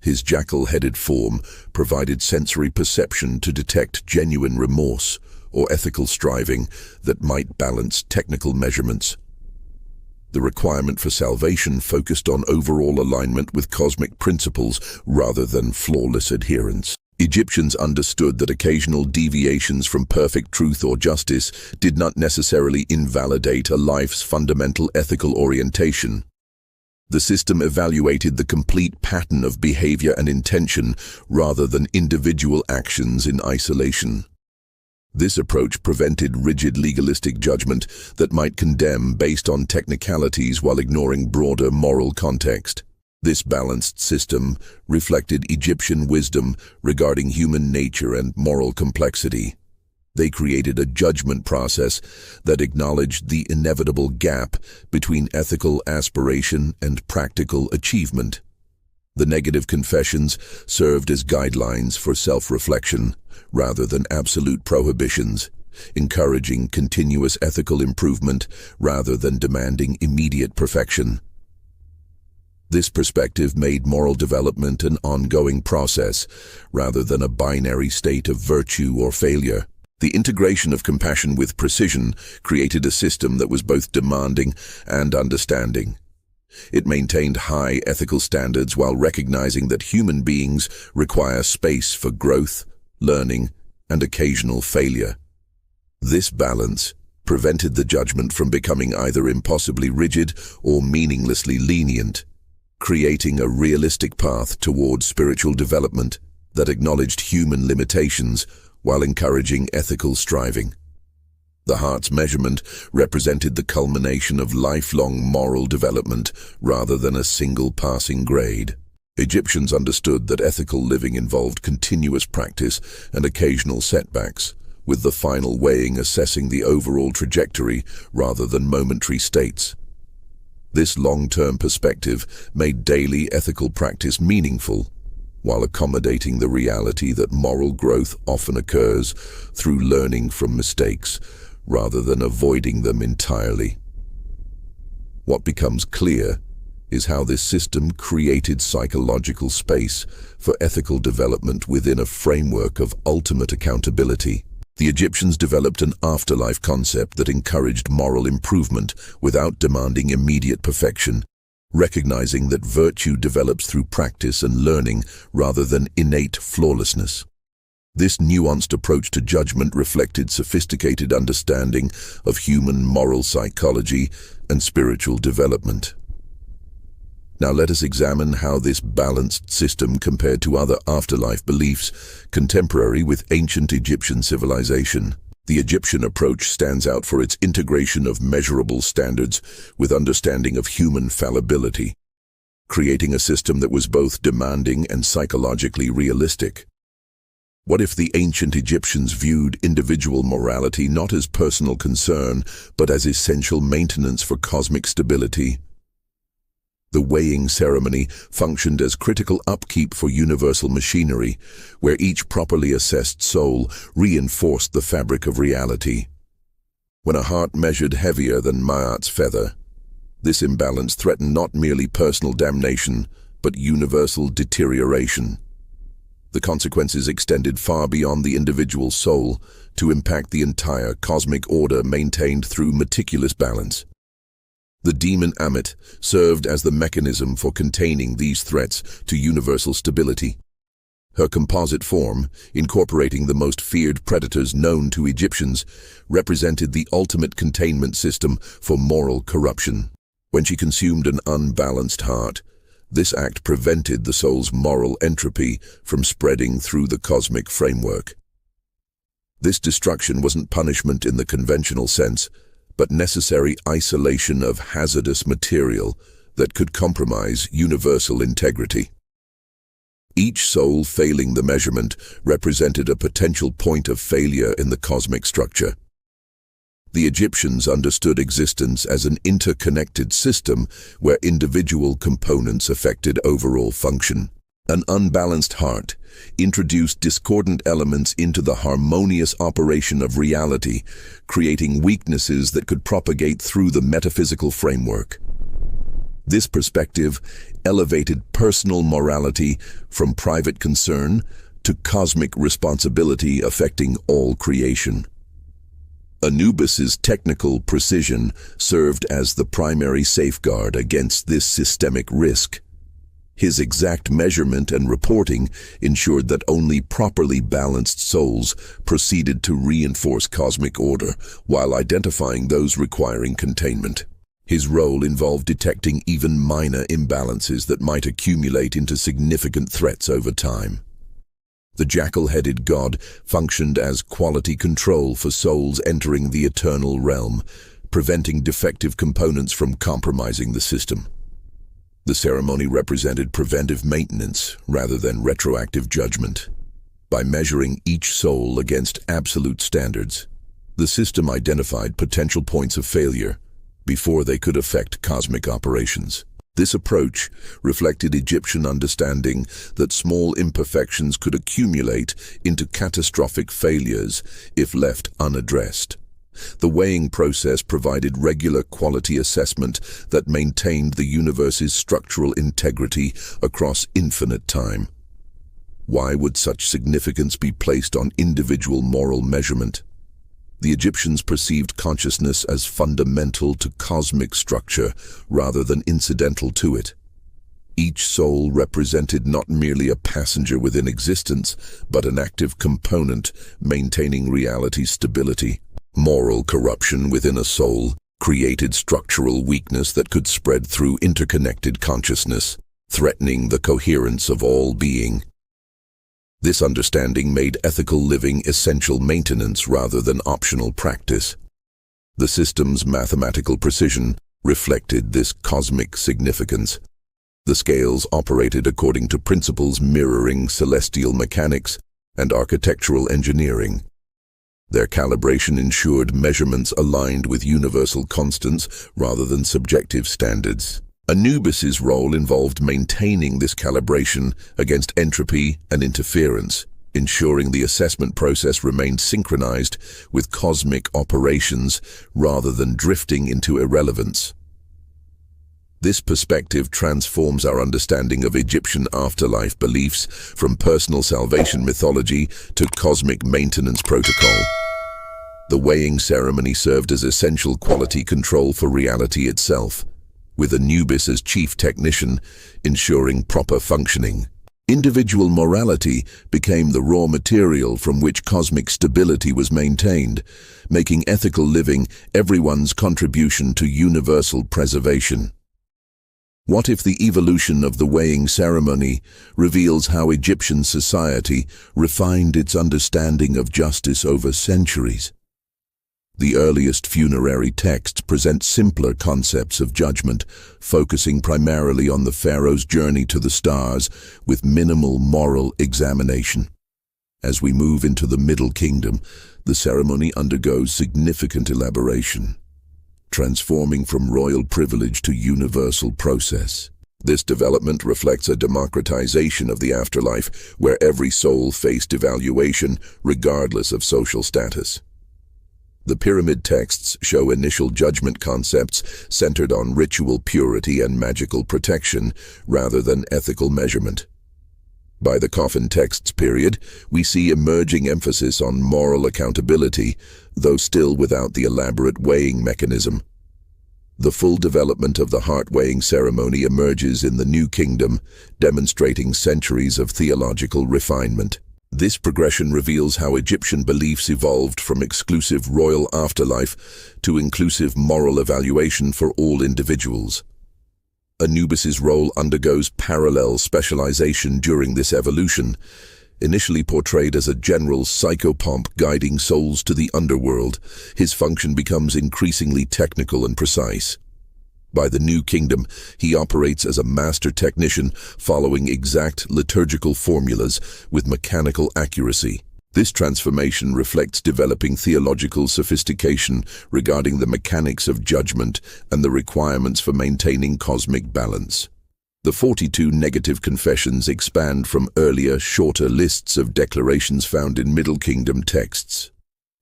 His jackal-headed form provided sensory perception to detect genuine remorse or ethical striving that might balance technical measurements. The requirement for salvation focused on overall alignment with cosmic principles rather than flawless adherence. Egyptians understood that occasional deviations from perfect truth or justice did not necessarily invalidate a life's fundamental ethical orientation. The system evaluated the complete pattern of behavior and intention rather than individual actions in isolation. This approach prevented rigid legalistic judgment that might condemn based on technicalities while ignoring broader moral context. This balanced system reflected Egyptian wisdom regarding human nature and moral complexity. They created a judgment process that acknowledged the inevitable gap between ethical aspiration and practical achievement. The negative confessions served as guidelines for self-reflection rather than absolute prohibitions, encouraging continuous ethical improvement rather than demanding immediate perfection. This perspective made moral development an ongoing process, rather than a binary state of virtue or failure. The integration of compassion with precision created a system that was both demanding and understanding. It maintained high ethical standards while recognizing that human beings require space for growth, learning, and occasional failure. This balance prevented the judgment from becoming either impossibly rigid or meaninglessly lenient, creating a realistic path toward spiritual development that acknowledged human limitations while encouraging ethical striving. The heart's measurement represented the culmination of lifelong moral development rather than a single passing grade. Egyptians understood that ethical living involved continuous practice and occasional setbacks, with the final weighing assessing the overall trajectory rather than momentary states. This long-term perspective made daily ethical practice meaningful, while accommodating the reality that moral growth often occurs through learning from mistakes rather than avoiding them entirely. What becomes clear is how this system created psychological space for ethical development within a framework of ultimate accountability. The Egyptians developed an afterlife concept that encouraged moral improvement without demanding immediate perfection, recognizing that virtue develops through practice and learning rather than innate flawlessness. This nuanced approach to judgment reflected sophisticated understanding of human moral psychology and spiritual development. Now let us examine how this balanced system compared to other afterlife beliefs contemporary with ancient Egyptian civilization. The Egyptian approach stands out for its integration of measurable standards with understanding of human fallibility, creating a system that was both demanding and psychologically realistic. What if the ancient Egyptians viewed individual morality not as personal concern, but as essential maintenance for cosmic stability? The weighing ceremony functioned as critical upkeep for universal machinery, where each properly assessed soul reinforced the fabric of reality. When a heart measured heavier than Ma'at's feather, this imbalance threatened not merely personal damnation, but universal deterioration. The consequences extended far beyond the individual soul to impact the entire cosmic order maintained through meticulous balance. The demon Ammit served as the mechanism for containing these threats to universal stability. Her composite form, incorporating the most feared predators known to Egyptians, represented the ultimate containment system for moral corruption. When she consumed an unbalanced heart, this act prevented the soul's moral entropy from spreading through the cosmic framework. This destruction wasn't punishment in the conventional sense, but necessary isolation of hazardous material that could compromise universal integrity. Each soul failing the measurement represented a potential point of failure in the cosmic structure. The Egyptians understood existence as an interconnected system where individual components affected overall function. An unbalanced heart introduced discordant elements into the harmonious operation of reality, creating weaknesses that could propagate through the metaphysical framework. This perspective elevated personal morality from private concern to cosmic responsibility affecting all creation. Anubis's technical precision served as the primary safeguard against this systemic risk. His exact measurement and reporting ensured that only properly balanced souls proceeded to reinforce cosmic order while identifying those requiring containment. His role involved detecting even minor imbalances that might accumulate into significant threats over time. The jackal-headed god functioned as quality control for souls entering the eternal realm, preventing defective components from compromising the system. The ceremony represented preventive maintenance rather than retroactive judgment. By measuring each soul against absolute standards, the system identified potential points of failure before they could affect cosmic operations. This approach reflected Egyptian understanding that small imperfections could accumulate into catastrophic failures if left unaddressed. The weighing process provided regular quality assessment that maintained the universe's structural integrity across infinite time. Why would such significance be placed on individual moral measurement? The Egyptians perceived consciousness as fundamental to cosmic structure rather than incidental to it. Each soul represented not merely a passenger within existence, but an active component maintaining reality's stability. Moral corruption within a soul created structural weakness that could spread through interconnected consciousness, threatening the coherence of all being. This understanding made ethical living essential maintenance rather than optional practice. The system's mathematical precision reflected this cosmic significance. The scales operated according to principles mirroring celestial mechanics and architectural engineering. Their calibration ensured measurements aligned with universal constants rather than subjective standards. Anubis's role involved maintaining this calibration against entropy and interference, ensuring the assessment process remained synchronized with cosmic operations rather than drifting into irrelevance. This perspective transforms our understanding of Egyptian afterlife beliefs from personal salvation mythology to cosmic maintenance protocol. The weighing ceremony served as essential quality control for reality itself, with Anubis as chief technician, ensuring proper functioning. Individual morality became the raw material from which cosmic stability was maintained, making ethical living everyone's contribution to universal preservation. What if the evolution of the weighing ceremony reveals how Egyptian society refined its understanding of justice over centuries? The earliest funerary texts present simpler concepts of judgment, focusing primarily on the pharaoh's journey to the stars with minimal moral examination. As we move into the Middle Kingdom, the ceremony undergoes significant elaboration, transforming from royal privilege to universal process. This development reflects a democratization of the afterlife, where every soul faced evaluation regardless of social status. The pyramid texts show initial judgment concepts centered on ritual purity and magical protection rather than ethical measurement. By the coffin texts period, we see emerging emphasis on moral accountability, though still without the elaborate weighing mechanism. The full development of the heart-weighing ceremony emerges in the New Kingdom, demonstrating centuries of theological refinement. This progression reveals how Egyptian beliefs evolved from exclusive royal afterlife to inclusive moral evaluation for all individuals. Anubis's role undergoes parallel specialization during this evolution. Initially portrayed as a general psychopomp guiding souls to the underworld, his function becomes increasingly technical and precise. By the New Kingdom, he operates as a master technician, following exact liturgical formulas with mechanical accuracy. This transformation reflects developing theological sophistication regarding the mechanics of judgment and the requirements for maintaining cosmic balance. The 42 negative confessions expand from earlier, shorter lists of declarations found in Middle Kingdom texts.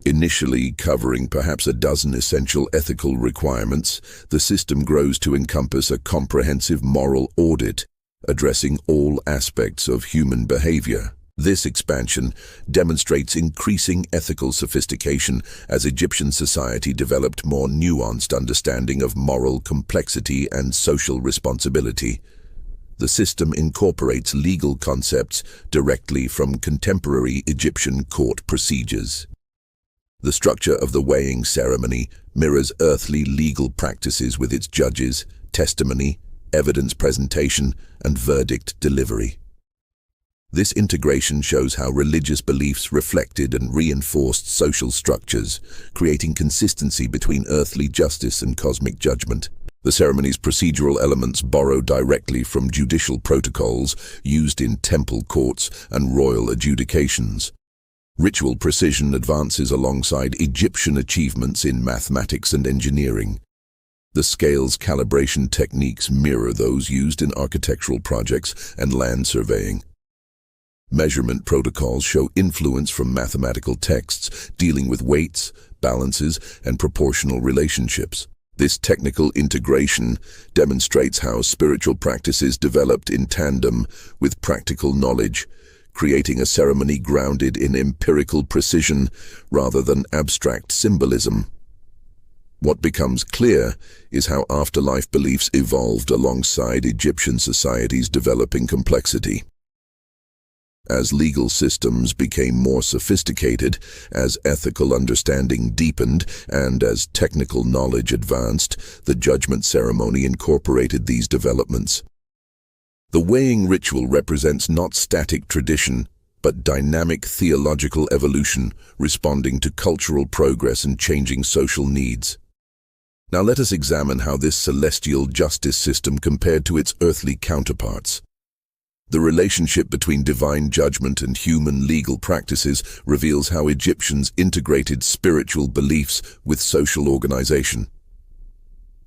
Initially covering perhaps a dozen essential ethical requirements, the system grows to encompass a comprehensive moral audit, addressing all aspects of human behavior. This expansion demonstrates increasing ethical sophistication as Egyptian society developed more nuanced understanding of moral complexity and social responsibility. The system incorporates legal concepts directly from contemporary Egyptian court procedures. The structure of the weighing ceremony mirrors earthly legal practices with its judges, testimony, evidence presentation, and verdict delivery. This integration shows how religious beliefs reflected and reinforced social structures, creating consistency between earthly justice and cosmic judgment. The ceremony's procedural elements borrow directly from judicial protocols used in temple courts and royal adjudications. Ritual precision advances alongside Egyptian achievements in mathematics and engineering. The scales calibration techniques mirror those used in architectural projects and land surveying. Measurement protocols show influence from mathematical texts dealing with weights, balances, and proportional relationships. This technical integration demonstrates how spiritual practices developed in tandem with practical knowledge, creating a ceremony grounded in empirical precision rather than abstract symbolism. What becomes clear is how afterlife beliefs evolved alongside Egyptian society's developing complexity. As legal systems became more sophisticated, as ethical understanding deepened, and as technical knowledge advanced, the judgment ceremony incorporated these developments. The weighing ritual represents not static tradition, but dynamic theological evolution, responding to cultural progress and changing social needs. Now let us examine how this celestial justice system compared to its earthly counterparts. The relationship between divine judgment and human legal practices reveals how Egyptians integrated spiritual beliefs with social organization.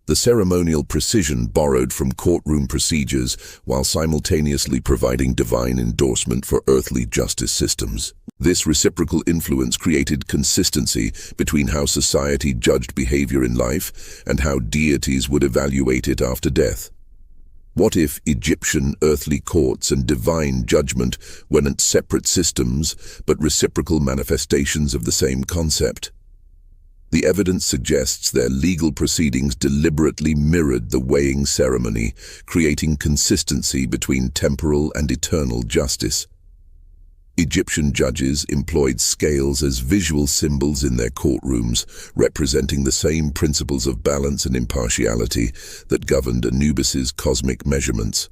The ceremonial precision borrowed from courtroom procedures while simultaneously providing divine endorsement for earthly justice systems. This reciprocal influence created consistency between how society judged behavior in life and how deities would evaluate it after death. What if Egyptian earthly courts and divine judgment weren't separate systems, but reciprocal manifestations of the same concept? The evidence suggests their legal proceedings deliberately mirrored the weighing ceremony, creating consistency between temporal and eternal justice. Egyptian judges employed scales as visual symbols in their courtrooms, representing the same principles of balance and impartiality that governed Anubis's cosmic measurements.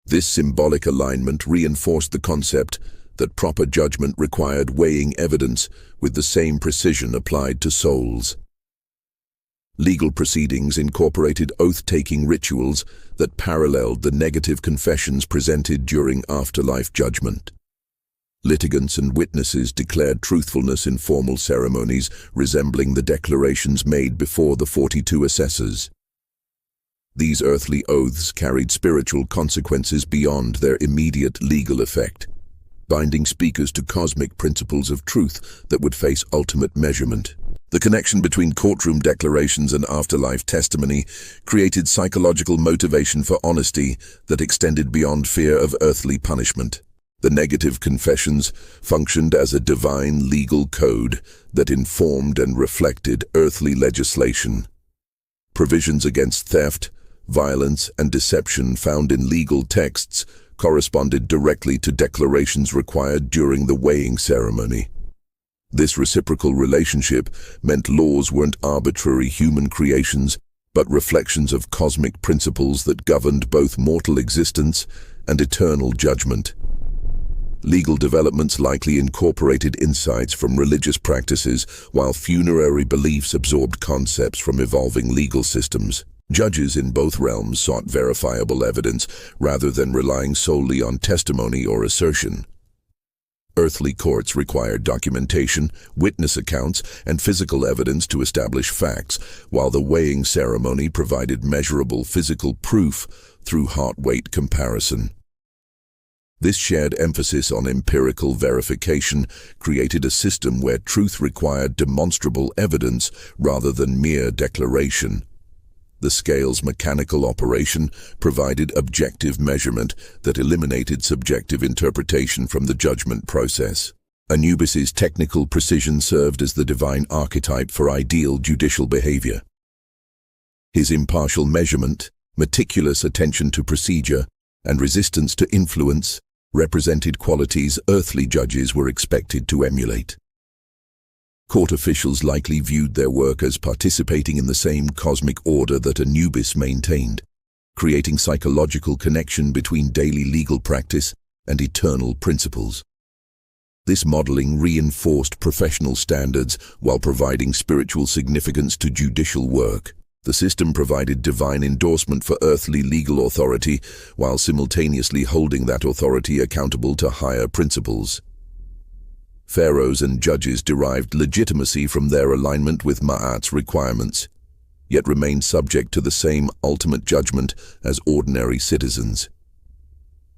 This symbolic alignment reinforced the concept that proper judgment required weighing evidence with the same precision applied to souls. Legal proceedings incorporated oath-taking rituals that paralleled the negative confessions presented during afterlife judgment. Litigants and witnesses declared truthfulness in formal ceremonies resembling the declarations made before the 42 assessors. These earthly oaths carried spiritual consequences beyond their immediate legal effect, binding speakers to cosmic principles of truth that would face ultimate measurement. The connection between courtroom declarations and afterlife testimony created psychological motivation for honesty that extended beyond fear of earthly punishment. The negative confessions functioned as a divine legal code that informed and reflected earthly legislation. Provisions against theft, violence, and deception found in legal texts corresponded directly to declarations required during the weighing ceremony. This reciprocal relationship meant laws weren't arbitrary human creations, but reflections of cosmic principles that governed both mortal existence and eternal judgment. Legal developments likely incorporated insights from religious practices, while funerary beliefs absorbed concepts from evolving legal systems. Judges in both realms sought verifiable evidence rather than relying solely on testimony or assertion. Earthly courts required documentation, witness accounts, and physical evidence to establish facts, while the weighing ceremony provided measurable physical proof through heart-weight comparison. This shared emphasis on empirical verification created a system where truth required demonstrable evidence rather than mere declaration. The scale's mechanical operation provided objective measurement that eliminated subjective interpretation from the judgment process. Anubis's technical precision served as the divine archetype for ideal judicial behavior. His impartial measurement, meticulous attention to procedure, and resistance to influence represented qualities earthly judges were expected to emulate. Court officials likely viewed their work as participating in the same cosmic order that Anubis maintained, creating psychological connection between daily legal practice and eternal principles. This modeling reinforced professional standards while providing spiritual significance to judicial work. The system provided divine endorsement for earthly legal authority while simultaneously holding that authority accountable to higher principles. Pharaohs and judges derived legitimacy from their alignment with Ma'at's requirements, yet remained subject to the same ultimate judgment as ordinary citizens.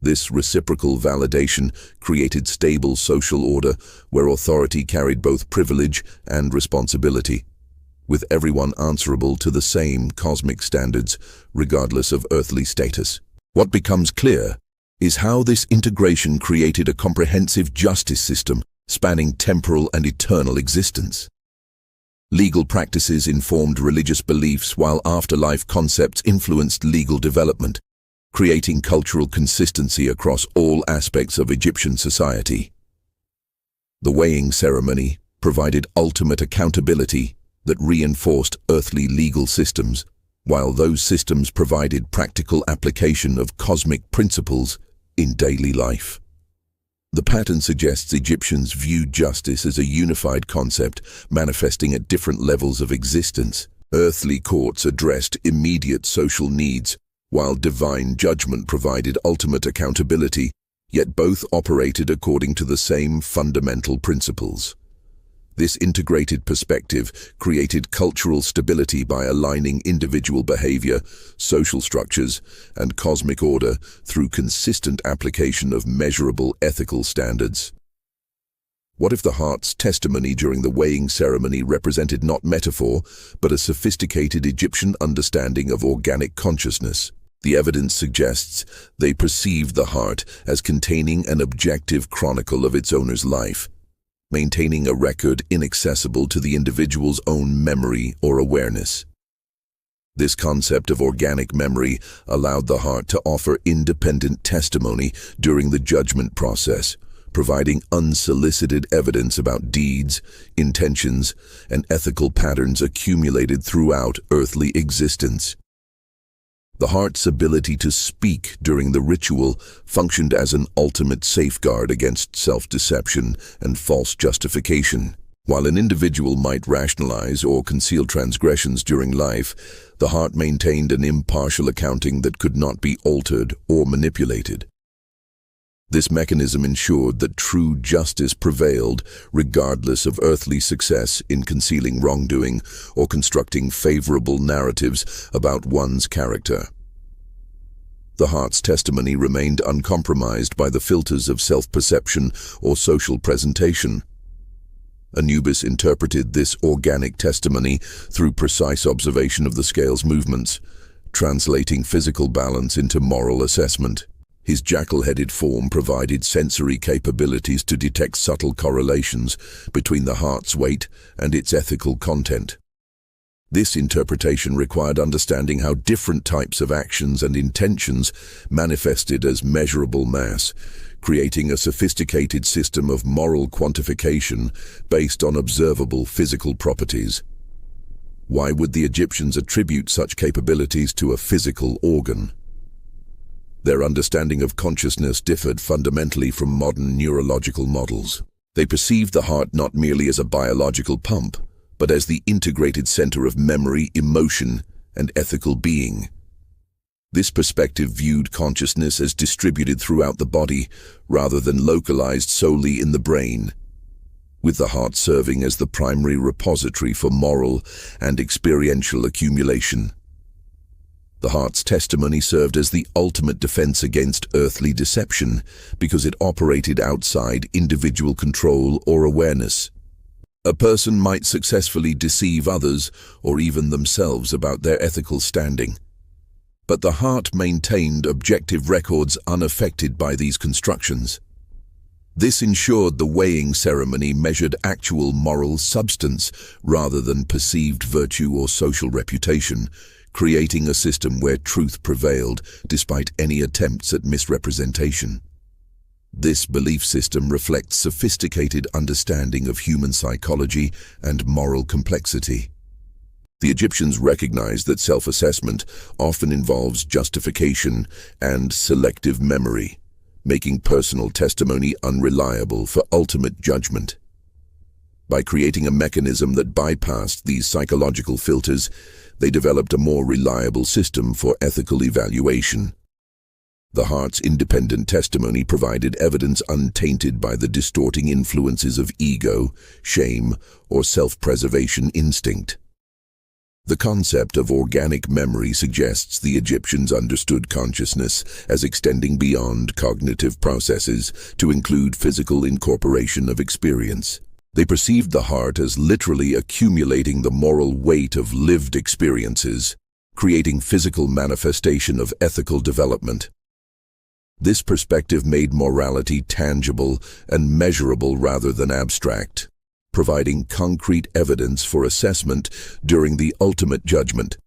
This reciprocal validation created stable social order where authority carried both privilege and responsibility, with everyone answerable to the same cosmic standards, regardless of earthly status. What becomes clear is how this integration created a comprehensive justice system spanning temporal and eternal existence. Legal practices informed religious beliefs while afterlife concepts influenced legal development, creating cultural consistency across all aspects of Egyptian society. The weighing ceremony provided ultimate accountability that reinforced earthly legal systems, while those systems provided practical application of cosmic principles in daily life. The pattern suggests Egyptians viewed justice as a unified concept manifesting at different levels of existence. Earthly courts addressed immediate social needs, while divine judgment provided ultimate accountability, yet both operated according to the same fundamental principles. This integrated perspective created cultural stability by aligning individual behavior, social structures, and cosmic order through consistent application of measurable ethical standards. What if the heart's testimony during the weighing ceremony represented not metaphor, but a sophisticated Egyptian understanding of organic consciousness? The evidence suggests they perceived the heart as containing an objective chronicle of its owner's life, maintaining a record inaccessible to the individual's own memory or awareness. This concept of organic memory allowed the heart to offer independent testimony during the judgment process, providing unsolicited evidence about deeds, intentions, and ethical patterns accumulated throughout earthly existence. The heart's ability to speak during the ritual functioned as an ultimate safeguard against self-deception and false justification. While an individual might rationalize or conceal transgressions during life, the heart maintained an impartial accounting that could not be altered or manipulated. This mechanism ensured that true justice prevailed regardless of earthly success in concealing wrongdoing or constructing favorable narratives about one's character. The heart's testimony remained uncompromised by the filters of self-perception or social presentation. Anubis interpreted this organic testimony through precise observation of the scale's movements, translating physical balance into moral assessment. His jackal-headed form provided sensory capabilities to detect subtle correlations between the heart's weight and its ethical content. This interpretation required understanding how different types of actions and intentions manifested as measurable mass, creating a sophisticated system of moral quantification based on observable physical properties. Why would the Egyptians attribute such capabilities to a physical organ? Their understanding of consciousness differed fundamentally from modern neurological models. They perceived the heart not merely as a biological pump, but as the integrated center of memory, emotion, and ethical being. This perspective viewed consciousness as distributed throughout the body, rather than localized solely in the brain, with the heart serving as the primary repository for moral and experiential accumulation. The heart's testimony served as the ultimate defense against earthly deception because it operated outside individual control or awareness. A person might successfully deceive others or even themselves about their ethical standing, but the heart maintained objective records unaffected by these constructions. This ensured the weighing ceremony measured actual moral substance rather than perceived virtue or social reputation, creating a system where truth prevailed despite any attempts at misrepresentation. This belief system reflects sophisticated understanding of human psychology and moral complexity. The Egyptians recognized that self-assessment often involves justification and selective memory, making personal testimony unreliable for ultimate judgment. By creating a mechanism that bypassed these psychological filters, they developed a more reliable system for ethical evaluation. The heart's independent testimony provided evidence untainted by the distorting influences of ego, shame, or self-preservation instinct. The concept of organic memory suggests the Egyptians understood consciousness as extending beyond cognitive processes to include physical incorporation of experience. They perceived the heart as literally accumulating the moral weight of lived experiences, creating physical manifestation of ethical development. This perspective made morality tangible and measurable rather than abstract, providing concrete evidence for assessment during the ultimate judgment.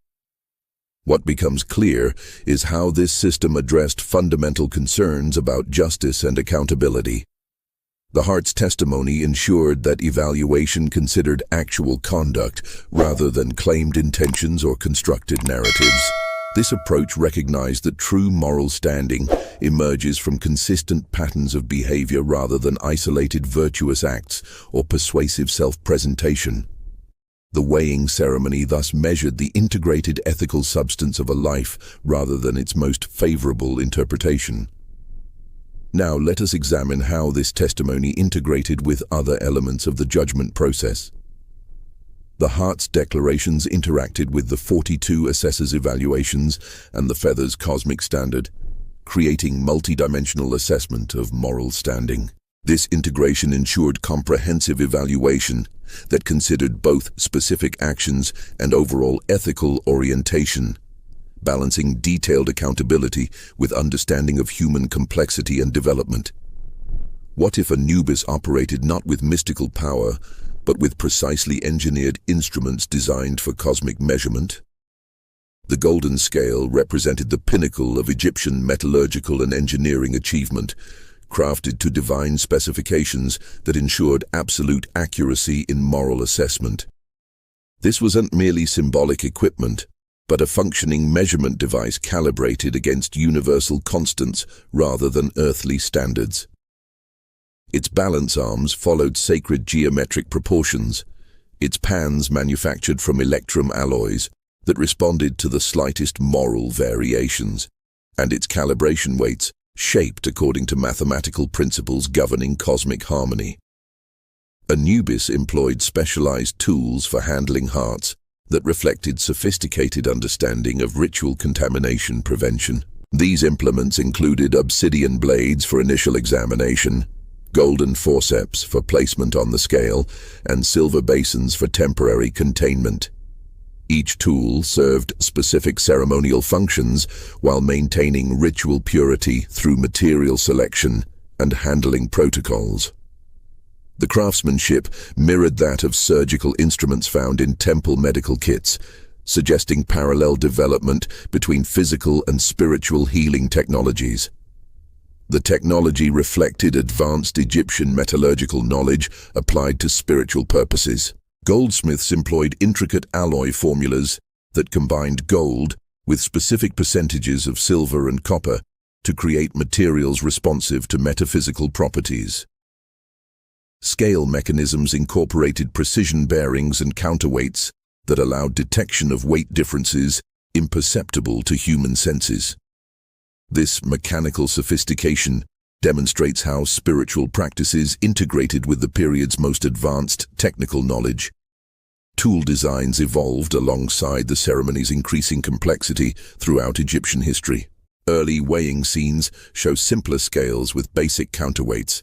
What becomes clear is how this system addressed fundamental concerns about justice and accountability. The heart's testimony ensured that evaluation considered actual conduct rather than claimed intentions or constructed narratives. This approach recognized that true moral standing emerges from consistent patterns of behavior rather than isolated virtuous acts or persuasive self-presentation. The weighing ceremony thus measured the integrated ethical substance of a life rather than its most favorable interpretation. Now let us examine how this testimony integrated with other elements of the judgment process. The heart's declarations interacted with the 42 assessors' evaluations and the feather's cosmic standard, creating multidimensional assessment of moral standing. This integration ensured comprehensive evaluation that considered both specific actions and overall ethical orientation, balancing detailed accountability with understanding of human complexity and development. What if Anubis operated not with mystical power, but with precisely engineered instruments designed for cosmic measurement? The golden scale represented the pinnacle of Egyptian metallurgical and engineering achievement, crafted to divine specifications that ensured absolute accuracy in moral assessment. This wasn't merely symbolic equipment, but a functioning measurement device calibrated against universal constants rather than earthly standards. Its balance arms followed sacred geometric proportions, its pans manufactured from electrum alloys that responded to the slightest moral variations, and its calibration weights shaped according to mathematical principles governing cosmic harmony. Anubis employed specialized tools for handling hearts that reflected sophisticated understanding of ritual contamination prevention. These implements included obsidian blades for initial examination, golden forceps for placement on the scale, and silver basins for temporary containment. Each tool served specific ceremonial functions while maintaining ritual purity through material selection and handling protocols. The craftsmanship mirrored that of surgical instruments found in temple medical kits, suggesting parallel development between physical and spiritual healing technologies. The technology reflected advanced Egyptian metallurgical knowledge applied to spiritual purposes. Goldsmiths employed intricate alloy formulas that combined gold with specific percentages of silver and copper to create materials responsive to metaphysical properties. Scale mechanisms incorporated precision bearings and counterweights that allowed detection of weight differences imperceptible to human senses. This mechanical sophistication demonstrates how spiritual practices integrated with the period's most advanced technical knowledge. Tool designs evolved alongside the ceremony's increasing complexity throughout Egyptian history. Early weighing scenes show simpler scales with basic counterweights,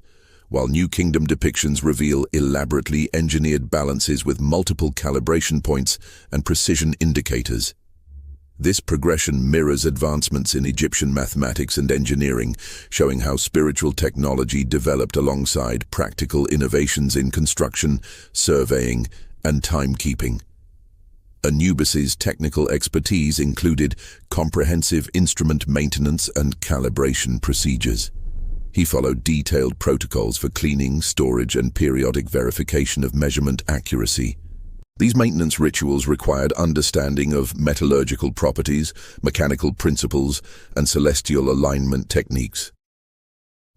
while New Kingdom depictions reveal elaborately engineered balances with multiple calibration points and precision indicators. This progression mirrors advancements in Egyptian mathematics and engineering, showing how spiritual technology developed alongside practical innovations in construction, surveying, and timekeeping. Anubis's technical expertise included comprehensive instrument maintenance and calibration procedures. He followed detailed protocols for cleaning, storage, and periodic verification of measurement accuracy. These maintenance rituals required understanding of metallurgical properties, mechanical principles, and celestial alignment techniques.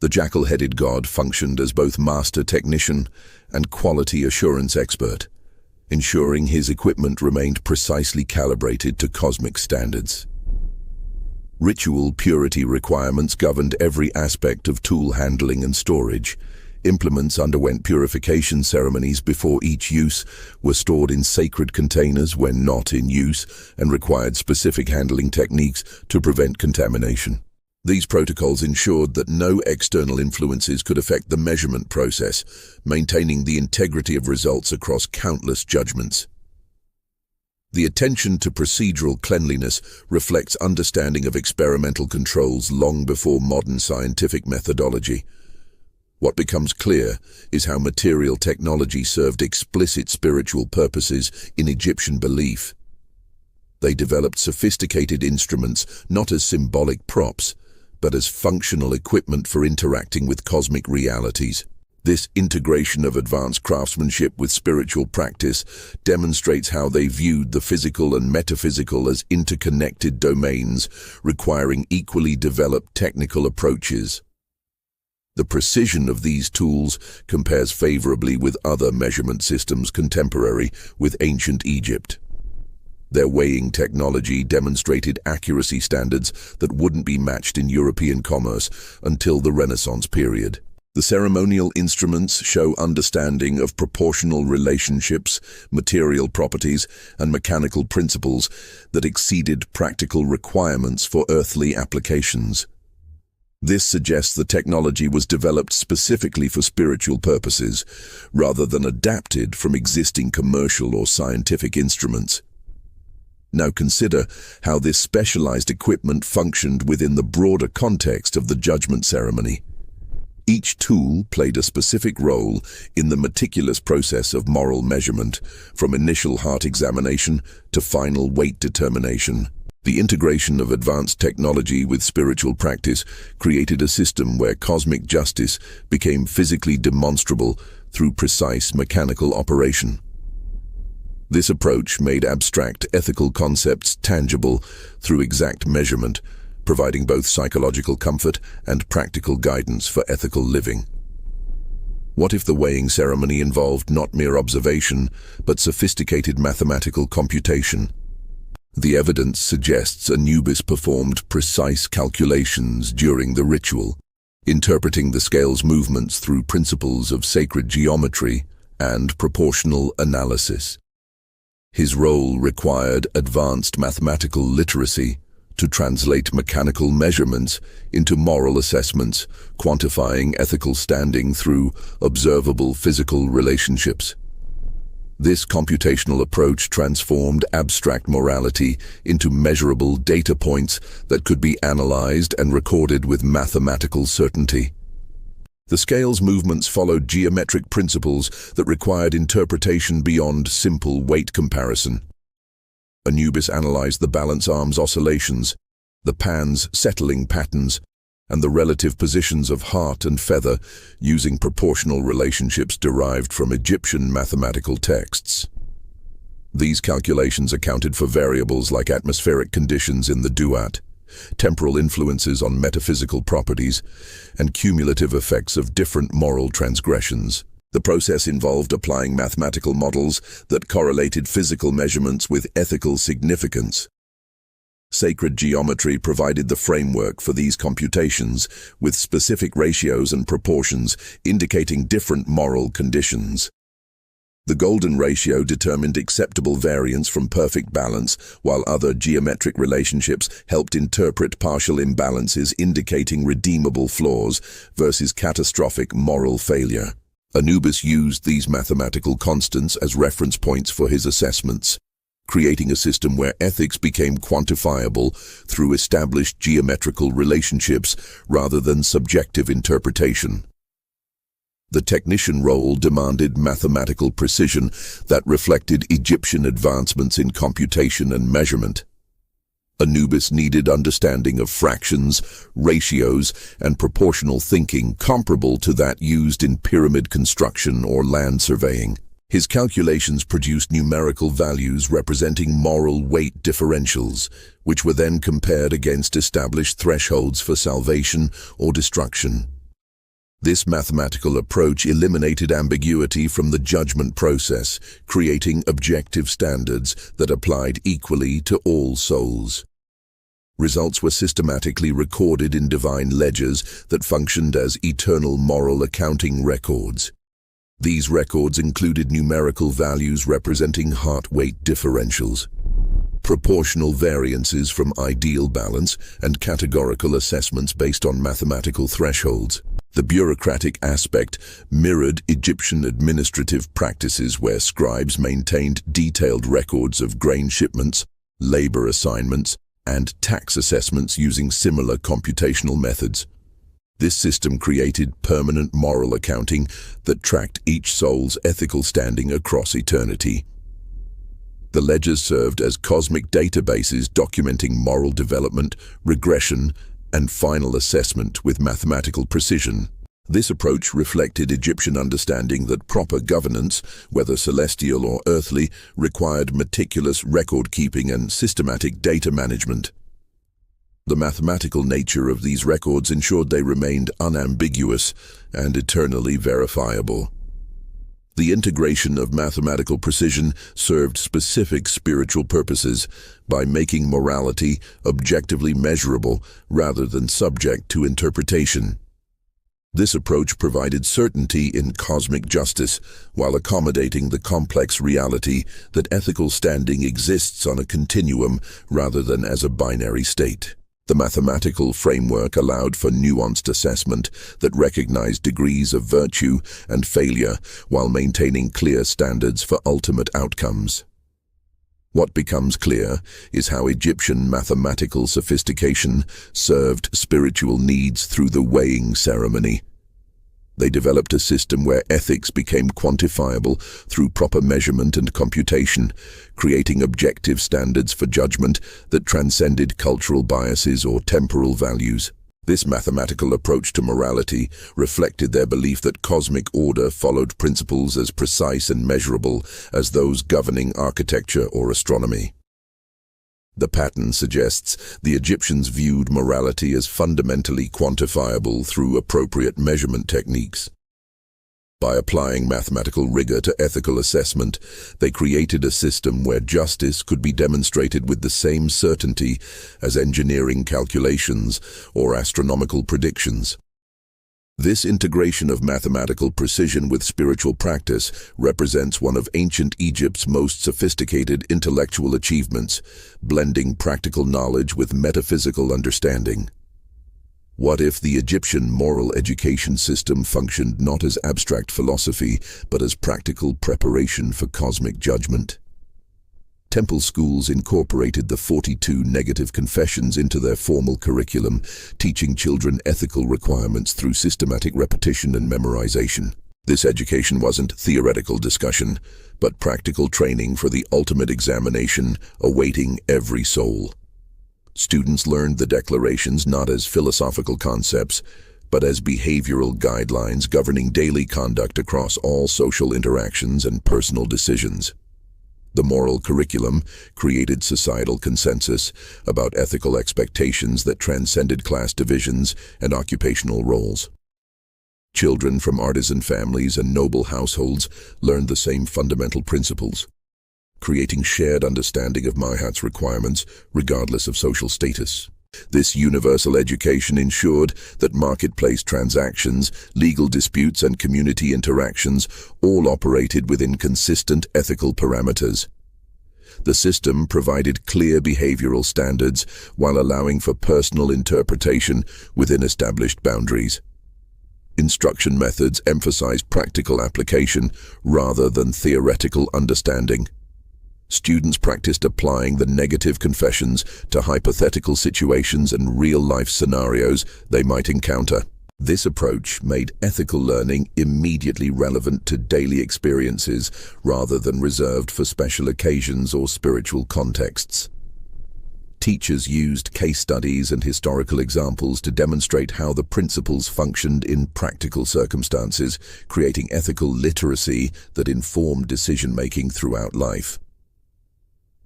The jackal-headed god functioned as both master technician and quality assurance expert, ensuring his equipment remained precisely calibrated to cosmic standards. Ritual purity requirements governed every aspect of tool handling and storage, Implements underwent purification ceremonies before each use, were stored in sacred containers when not in use, and required specific handling techniques to prevent contamination. These protocols ensured that no external influences could affect the measurement process, maintaining the integrity of results across countless judgments. The attention to procedural cleanliness reflects understanding of experimental controls long before modern scientific methodology. What becomes clear is how material technology served explicit spiritual purposes in Egyptian belief. They developed sophisticated instruments not as symbolic props, but as functional equipment for interacting with cosmic realities. This integration of advanced craftsmanship with spiritual practice demonstrates how they viewed the physical and metaphysical as interconnected domains, requiring equally developed technical approaches. The precision of these tools compares favorably with other measurement systems contemporary with ancient Egypt. Their weighing technology demonstrated accuracy standards that wouldn't be matched in European commerce until the Renaissance period. The ceremonial instruments show understanding of proportional relationships, material properties, and mechanical principles that exceeded practical requirements for earthly applications. This suggests the technology was developed specifically for spiritual purposes, rather than adapted from existing commercial or scientific instruments. Now consider how this specialized equipment functioned within the broader context of the judgment ceremony. Each tool played a specific role in the meticulous process of moral measurement, from initial heart examination to final weight determination. The integration of advanced technology with spiritual practice created a system where cosmic justice became physically demonstrable through precise mechanical operation. This approach made abstract ethical concepts tangible through exact measurement, providing both psychological comfort and practical guidance for ethical living. What if the weighing ceremony involved not mere observation, but sophisticated mathematical computation? The evidence suggests Anubis performed precise calculations during the ritual, interpreting the scale's movements through principles of sacred geometry and proportional analysis. His role required advanced mathematical literacy to translate mechanical measurements into moral assessments, quantifying ethical standing through observable physical relationships. This computational approach transformed abstract morality into measurable data points that could be analyzed and recorded with mathematical certainty. The scale's movements followed geometric principles that required interpretation beyond simple weight comparison. Anubis analyzed the balance arm's oscillations, the pan's settling patterns, and the relative positions of heart and feather using proportional relationships derived from Egyptian mathematical texts. These calculations accounted for variables like atmospheric conditions in the duat, temporal influences on metaphysical properties, and cumulative effects of different moral transgressions. The process involved applying mathematical models that correlated physical measurements with ethical significance. Sacred geometry provided the framework for these computations, with specific ratios and proportions indicating different moral conditions. The golden ratio determined acceptable variance from perfect balance, while other geometric relationships helped interpret partial imbalances indicating redeemable flaws versus catastrophic moral failure. Anubis used these mathematical constants as reference points for his assessments, creating a system where ethics became quantifiable through established geometrical relationships rather than subjective interpretation. The technician role demanded mathematical precision that reflected Egyptian advancements in computation and measurement. Anubis needed understanding of fractions, ratios, and proportional thinking comparable to that used in pyramid construction or land surveying. His calculations produced numerical values representing moral weight differentials, which were then compared against established thresholds for salvation or destruction. This mathematical approach eliminated ambiguity from the judgment process, creating objective standards that applied equally to all souls. Results were systematically recorded in divine ledgers that functioned as eternal moral accounting records. These records included numerical values representing heart-weight differentials, proportional variances from ideal balance, and categorical assessments based on mathematical thresholds. The bureaucratic aspect mirrored Egyptian administrative practices where scribes maintained detailed records of grain shipments, labor assignments, and tax assessments using similar computational methods. This system created permanent moral accounting that tracked each soul's ethical standing across eternity. The ledgers served as cosmic databases documenting moral development, regression, and final assessment with mathematical precision. This approach reflected Egyptian understanding that proper governance, whether celestial or earthly, required meticulous record-keeping and systematic data management. The mathematical nature of these records ensured they remained unambiguous and eternally verifiable. The integration of mathematical precision served specific spiritual purposes by making morality objectively measurable rather than subject to interpretation. This approach provided certainty in cosmic justice while accommodating the complex reality that ethical standing exists on a continuum rather than as a binary state. The mathematical framework allowed for nuanced assessment that recognized degrees of virtue and failure while maintaining clear standards for ultimate outcomes. What becomes clear is how Egyptian mathematical sophistication served spiritual needs through the weighing ceremony. They developed a system where ethics became quantifiable through proper measurement and computation, creating objective standards for judgment that transcended cultural biases or temporal values. This mathematical approach to morality reflected their belief that cosmic order followed principles as precise and measurable as those governing architecture or astronomy. The pattern suggests the Egyptians viewed morality as fundamentally quantifiable through appropriate measurement techniques. By applying mathematical rigor to ethical assessment, they created a system where justice could be demonstrated with the same certainty as engineering calculations or astronomical predictions. This integration of mathematical precision with spiritual practice represents one of ancient Egypt's most sophisticated intellectual achievements, blending practical knowledge with metaphysical understanding. What if the Egyptian moral education system functioned not as abstract philosophy, but as practical preparation for cosmic judgment? Temple schools incorporated the 42 negative confessions into their formal curriculum, teaching children ethical requirements through systematic repetition and memorization. This education wasn't theoretical discussion, but practical training for the ultimate examination awaiting every soul. Students learned the declarations not as philosophical concepts, but as behavioral guidelines governing daily conduct across all social interactions and personal decisions. The moral curriculum created societal consensus about ethical expectations that transcended class divisions and occupational roles. Children from artisan families and noble households learned the same fundamental principles, creating shared understanding of Myhat's requirements regardless of social status. This universal education ensured that marketplace transactions, legal disputes, and community interactions all operated within consistent ethical parameters. The system provided clear behavioral standards while allowing for personal interpretation within established boundaries. Instruction methods emphasized practical application rather than theoretical understanding. Students practiced applying the negative confessions to hypothetical situations and real-life scenarios they might encounter. This approach made ethical learning immediately relevant to daily experiences rather than reserved for special occasions or spiritual contexts. Teachers used case studies and historical examples to demonstrate how the principles functioned in practical circumstances, creating ethical literacy that informed decision-making throughout life.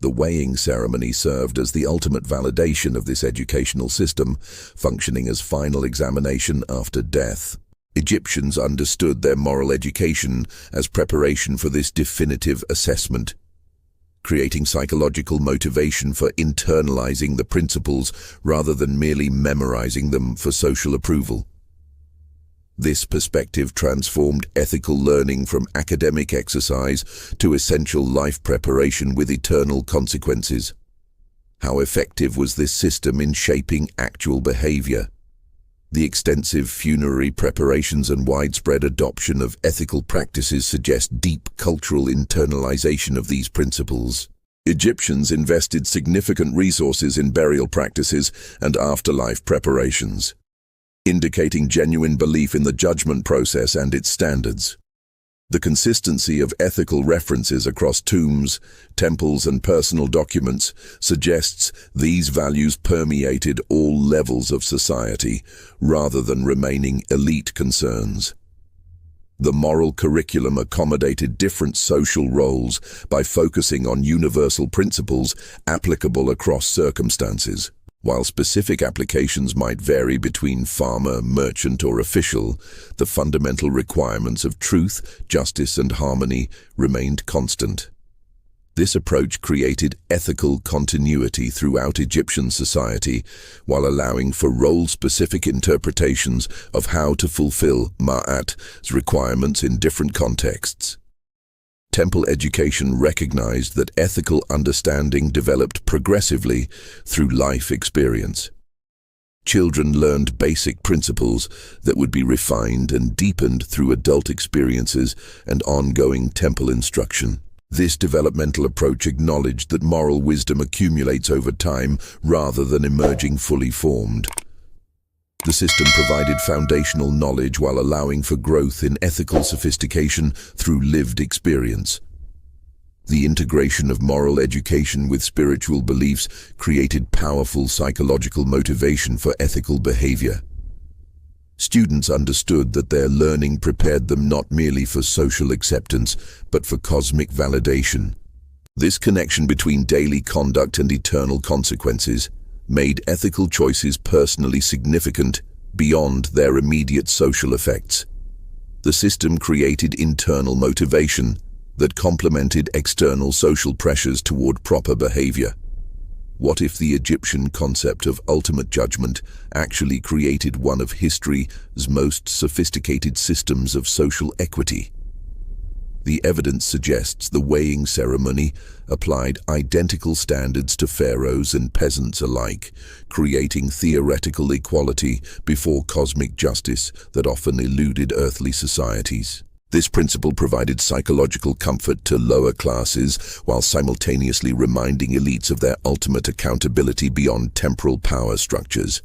The weighing ceremony served as the ultimate validation of this educational system, functioning as final examination after death. Egyptians understood their moral education as preparation for this definitive assessment. creating psychological motivation for internalizing the principles rather than merely memorizing them for social approval. This perspective transformed ethical learning from academic exercise to essential life preparation with eternal consequences. How effective was this system in shaping actual behavior? The extensive funerary preparations and widespread adoption of ethical practices suggest deep cultural internalization of these principles. Egyptians invested significant resources in burial practices and afterlife preparations, indicating genuine belief in the judgment process and its standards. The consistency of ethical references across tombs, temples, and personal documents suggests these values permeated all levels of society, rather than remaining elite concerns. The moral curriculum accommodated different social roles by focusing on universal principles applicable across circumstances. While specific applications might vary between farmer, merchant, or official, the fundamental requirements of truth, justice, and harmony remained constant. This approach created ethical continuity throughout Egyptian society, while allowing for role-specific interpretations of how to fulfill Ma'at's requirements in different contexts. Temple education recognized that ethical understanding developed progressively through life experience. Children learned basic principles that would be refined and deepened through adult experiences and ongoing temple instruction. This developmental approach acknowledged that moral wisdom accumulates over time rather than emerging fully formed. The system provided foundational knowledge while allowing for growth in ethical sophistication through lived experience. The integration of moral education with spiritual beliefs created powerful psychological motivation for ethical behavior. Students understood that their learning prepared them not merely for social acceptance, but for cosmic validation. This connection between daily conduct and eternal consequences made ethical choices personally significant beyond their immediate social effects. The system created internal motivation that complemented external social pressures toward proper behavior. What if the Egyptian concept of ultimate judgment actually created one of history's most sophisticated systems of social equity? The evidence suggests the weighing ceremony applied identical standards to pharaohs and peasants alike, creating theoretical equality before cosmic justice that often eluded earthly societies. This principle provided psychological comfort to lower classes while simultaneously reminding elites of their ultimate accountability beyond temporal power structures.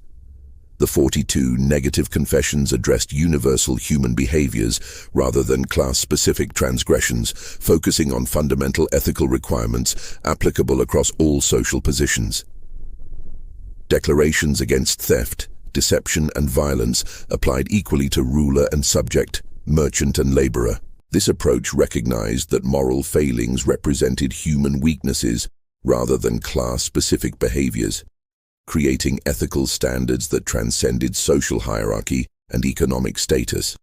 The 42 negative confessions addressed universal human behaviors rather than class-specific transgressions, focusing on fundamental ethical requirements applicable across all social positions. Declarations against theft, deception, and violence applied equally to ruler and subject, merchant and laborer. This approach recognized that moral failings represented human weaknesses rather than class-specific behaviors, creating ethical standards that transcended social hierarchy and economic status.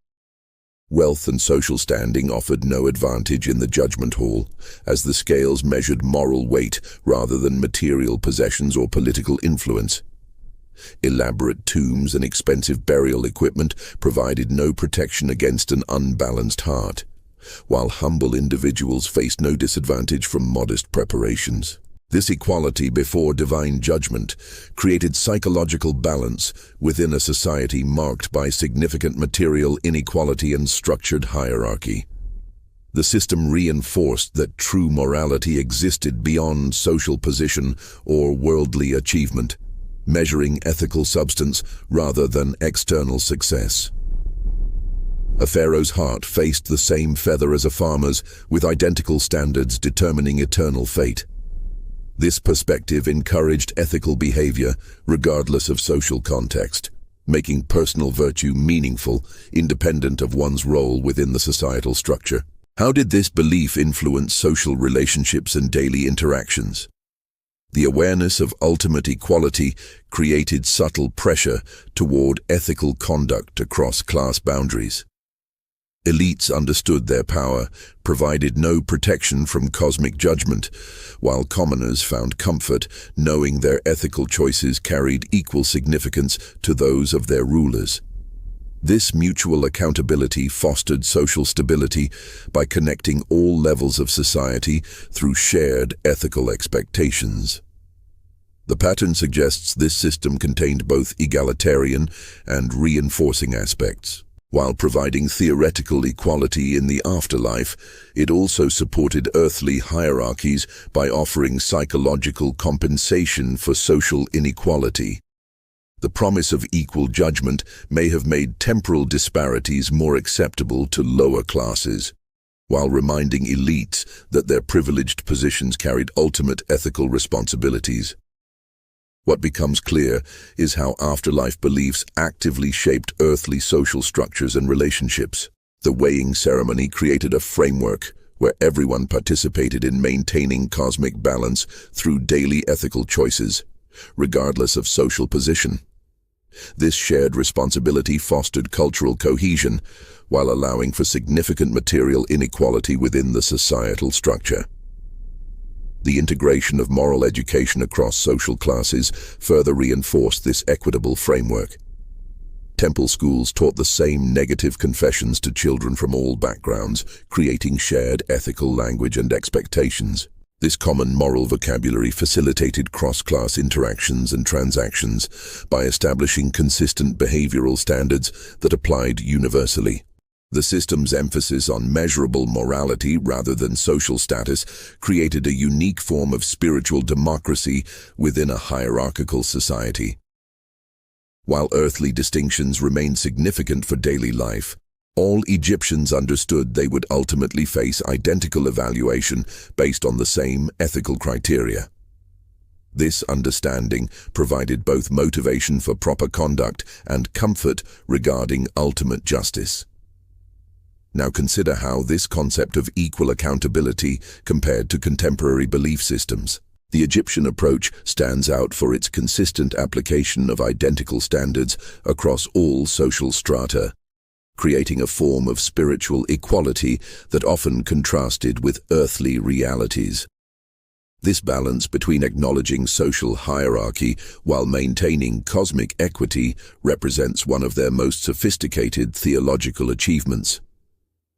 Wealth and social standing offered no advantage in the judgment hall, as the scales measured moral weight rather than material possessions or political influence. Elaborate tombs and expensive burial equipment provided no protection against an unbalanced heart, while humble individuals faced no disadvantage from modest preparations. This equality before divine judgment created psychological balance within a society marked by significant material inequality and structured hierarchy. The system reinforced that true morality existed beyond social position or worldly achievement, measuring ethical substance rather than external success. A pharaoh's heart faced the same feather as a farmer's, with identical standards determining eternal fate. This perspective encouraged ethical behavior regardless of social context, making personal virtue meaningful, independent of one's role within the societal structure. How did this belief influence social relationships and daily interactions? The awareness of ultimate equality created subtle pressure toward ethical conduct across class boundaries. Elites understood their power, provided no protection from cosmic judgment, while commoners found comfort knowing their ethical choices carried equal significance to those of their rulers. This mutual accountability fostered social stability by connecting all levels of society through shared ethical expectations. The pattern suggests this system contained both egalitarian and reinforcing aspects. While providing theoretical equality in the afterlife, it also supported earthly hierarchies by offering psychological compensation for social inequality. The promise of equal judgment may have made temporal disparities more acceptable to lower classes, while reminding elites that their privileged positions carried ultimate ethical responsibilities. What becomes clear is how afterlife beliefs actively shaped earthly social structures and relationships. The weighing ceremony created a framework where everyone participated in maintaining cosmic balance through daily ethical choices, regardless of social position. This shared responsibility fostered cultural cohesion while allowing for significant material inequality within the societal structure. The integration of moral education across social classes further reinforced this equitable framework. Temple schools taught the same negative confessions to children from all backgrounds, creating shared ethical language and expectations. This common moral vocabulary facilitated cross-class interactions and transactions by establishing consistent behavioral standards that applied universally. The system's emphasis on measurable morality rather than social status created a unique form of spiritual democracy within a hierarchical society. While earthly distinctions remained significant for daily life, all Egyptians understood they would ultimately face identical evaluation based on the same ethical criteria. This understanding provided both motivation for proper conduct and comfort regarding ultimate justice. Now consider how this concept of equal accountability compared to contemporary belief systems. The Egyptian approach stands out for its consistent application of identical standards across all social strata, creating a form of spiritual equality that often contrasted with earthly realities. This balance between acknowledging social hierarchy while maintaining cosmic equity represents one of their most sophisticated theological achievements.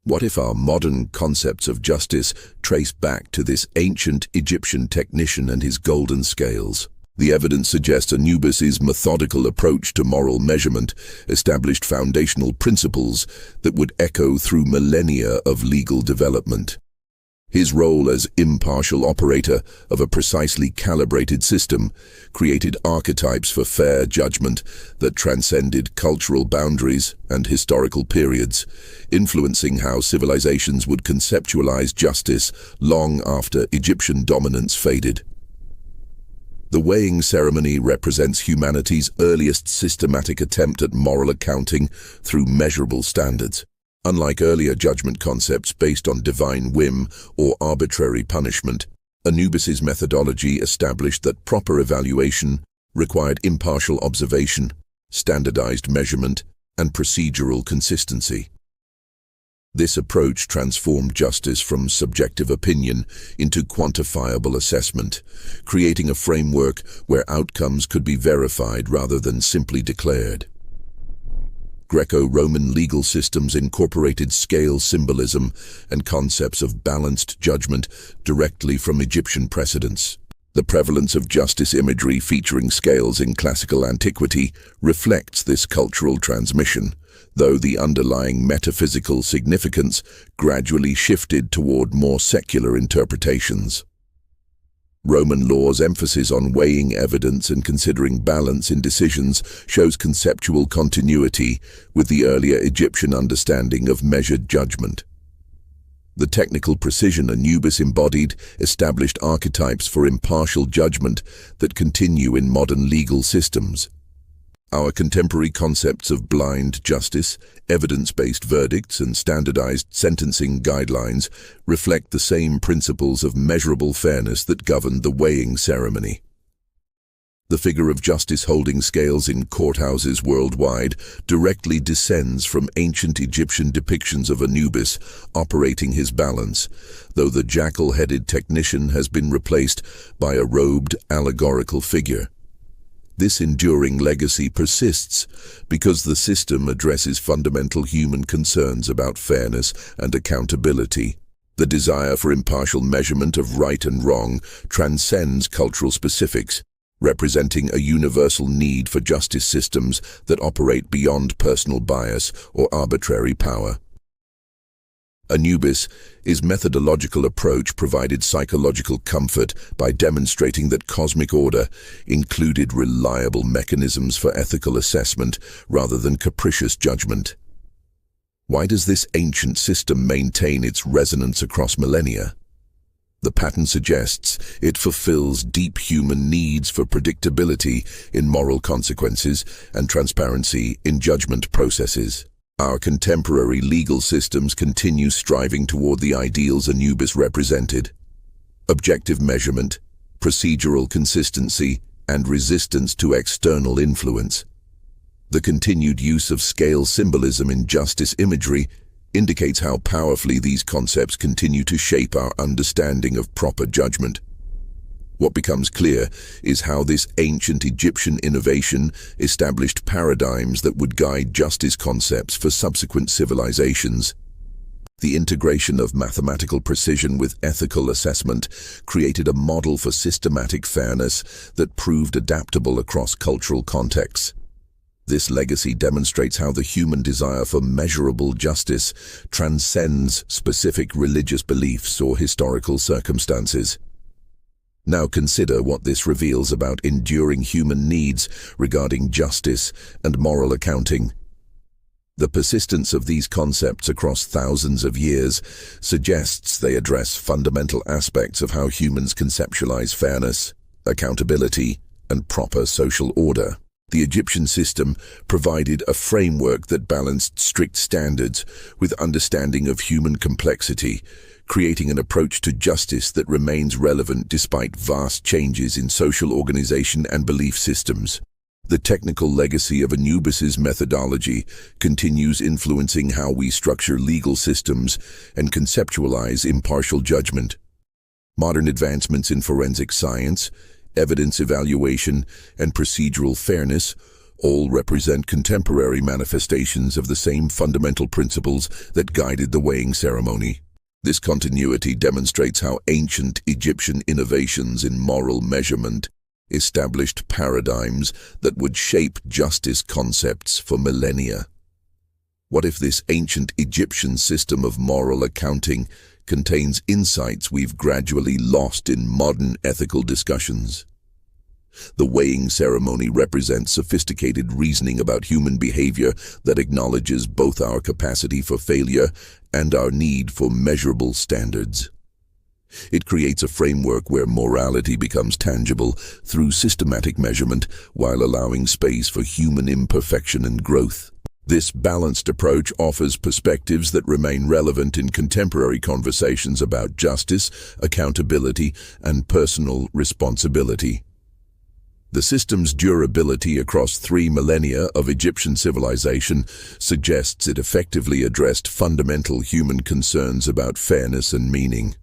What if our modern concepts of justice trace back to this ancient Egyptian technician and his golden scales? The evidence suggests Anubis's methodical approach to moral measurement established foundational principles that would echo through millennia of legal development. His role as impartial operator of a precisely calibrated system created archetypes for fair judgment that transcended cultural boundaries and historical periods, influencing how civilizations would conceptualize justice long after Egyptian dominance faded. The weighing ceremony represents humanity's earliest systematic attempt at moral accounting through measurable standards. Unlike earlier judgment concepts based on divine whim or arbitrary punishment, Anubis's methodology established that proper evaluation required impartial observation, standardized measurement, and procedural consistency. This approach transformed justice from subjective opinion into quantifiable assessment, creating a framework where outcomes could be verified rather than simply declared. Greco-Roman legal systems incorporated scale symbolism and concepts of balanced judgment directly from Egyptian precedents. The prevalence of justice imagery featuring scales in classical antiquity reflects this cultural transmission, though the underlying metaphysical significance gradually shifted toward more secular interpretations. Roman law's emphasis on weighing evidence and considering balance in decisions shows conceptual continuity with the earlier Egyptian understanding of measured judgment. The technical precision Anubis embodied established archetypes for impartial judgment that continue in modern legal systems. Our contemporary concepts of blind justice, evidence-based verdicts, and standardized sentencing guidelines reflect the same principles of measurable fairness that governed the weighing ceremony. The figure of justice holding scales in courthouses worldwide directly descends from ancient Egyptian depictions of Anubis operating his balance, though the jackal-headed technician has been replaced by a robed allegorical figure. This enduring legacy persists because the system addresses fundamental human concerns about fairness and accountability. The desire for impartial measurement of right and wrong transcends cultural specifics, representing a universal need for justice systems that operate beyond personal bias or arbitrary power. Anubis' methodological approach provided psychological comfort by demonstrating that cosmic order included reliable mechanisms for ethical assessment rather than capricious judgment. Why does this ancient system maintain its resonance across millennia? The pattern suggests it fulfills deep human needs for predictability in moral consequences and transparency in judgment processes. Our contemporary legal systems continue striving toward the ideals Anubis represented: objective measurement, procedural consistency, and resistance to external influence. The continued use of scale symbolism in justice imagery indicates how powerfully these concepts continue to shape our understanding of proper judgment. What becomes clear is how this ancient Egyptian innovation established paradigms that would guide justice concepts for subsequent civilizations. The integration of mathematical precision with ethical assessment created a model for systematic fairness that proved adaptable across cultural contexts. This legacy demonstrates how the human desire for measurable justice transcends specific religious beliefs or historical circumstances. Now consider what this reveals about enduring human needs regarding justice and moral accounting. The persistence of these concepts across thousands of years suggests they address fundamental aspects of how humans conceptualize fairness, accountability, and proper social order. The Egyptian system provided a framework that balanced strict standards with understanding of human complexity, creating an approach to justice that remains relevant despite vast changes in social organization and belief systems. The technical legacy of Anubis' methodology continues influencing how we structure legal systems and conceptualize impartial judgment. Modern advancements in forensic science, evidence evaluation, and procedural fairness all represent contemporary manifestations of the same fundamental principles that guided the weighing ceremony. This continuity demonstrates how ancient Egyptian innovations in moral measurement established paradigms that would shape justice concepts for millennia. What if this ancient Egyptian system of moral accounting contains insights we've gradually lost in modern ethical discussions? The weighing ceremony represents sophisticated reasoning about human behavior that acknowledges both our capacity for failure and our need for measurable standards. It creates a framework where morality becomes tangible through systematic measurement while allowing space for human imperfection and growth. This balanced approach offers perspectives that remain relevant in contemporary conversations about justice, accountability, and personal responsibility. The system's durability across 3 millennia of Egyptian civilization suggests it effectively addressed fundamental human concerns about fairness and meaning.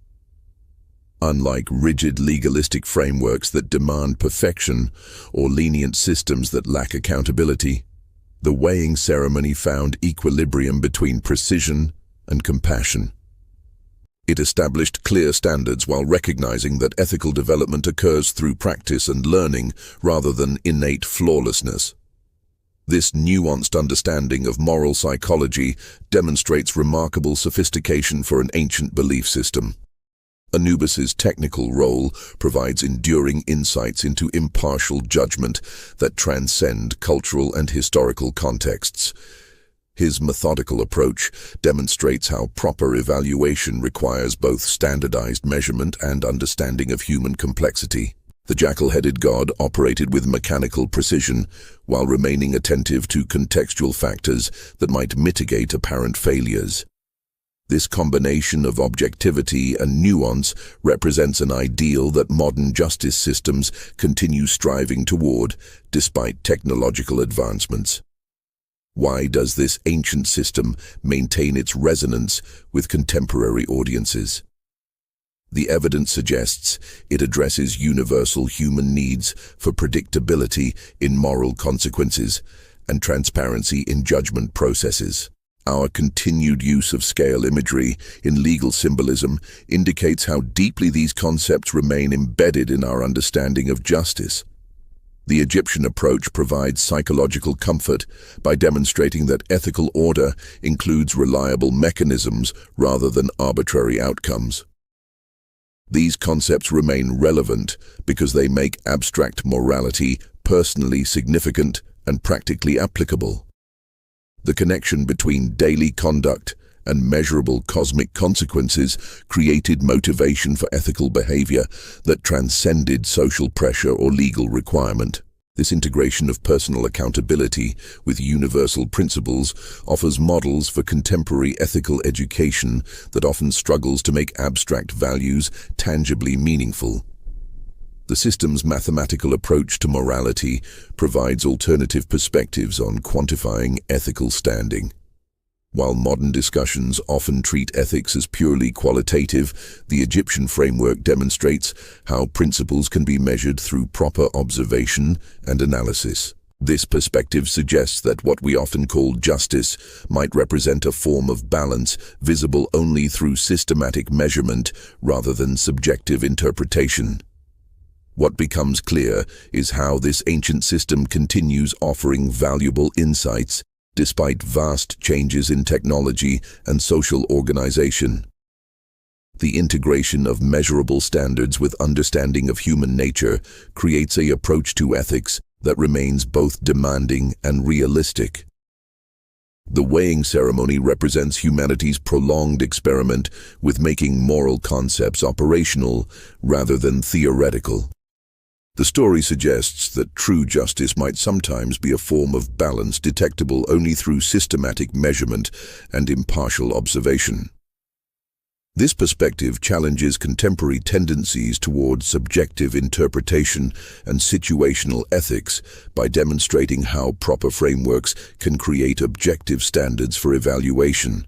Unlike rigid legalistic frameworks that demand perfection or lenient systems that lack accountability, the weighing ceremony found equilibrium between precision and compassion. It established clear standards while recognizing that ethical development occurs through practice and learning rather than innate flawlessness. This nuanced understanding of moral psychology demonstrates remarkable sophistication for an ancient belief system. Anubis' technical role provides enduring insights into impartial judgment that transcend cultural and historical contexts. His methodical approach demonstrates how proper evaluation requires both standardized measurement and understanding of human complexity. The jackal-headed god operated with mechanical precision while remaining attentive to contextual factors that might mitigate apparent failures. This combination of objectivity and nuance represents an ideal that modern justice systems continue striving toward, despite technological advancements. Why does this ancient system maintain its resonance with contemporary audiences? The evidence suggests it addresses universal human needs for predictability in moral consequences and transparency in judgment processes. Our continued use of scale imagery in legal symbolism indicates how deeply these concepts remain embedded in our understanding of justice. The Egyptian approach provides psychological comfort by demonstrating that ethical order includes reliable mechanisms rather than arbitrary outcomes. These concepts remain relevant because they make abstract morality personally significant and practically applicable. The connection between daily conduct and measurable cosmic consequences created motivation for ethical behavior that transcended social pressure or legal requirement. This integration of personal accountability with universal principles offers models for contemporary ethical education that often struggles to make abstract values tangibly meaningful. The system's mathematical approach to morality provides alternative perspectives on quantifying ethical standing. While modern discussions often treat ethics as purely qualitative, the Egyptian framework demonstrates how principles can be measured through proper observation and analysis. This perspective suggests that what we often call justice might represent a form of balance visible only through systematic measurement rather than subjective interpretation. What becomes clear is how this ancient system continues offering valuable insights despite vast changes in technology and social organization. The integration of measurable standards with understanding of human nature creates an approach to ethics that remains both demanding and realistic. The weighing ceremony represents humanity's prolonged experiment with making moral concepts operational rather than theoretical. The story suggests that true justice might sometimes be a form of balance detectable only through systematic measurement and impartial observation. This perspective challenges contemporary tendencies toward subjective interpretation and situational ethics by demonstrating how proper frameworks can create objective standards for evaluation.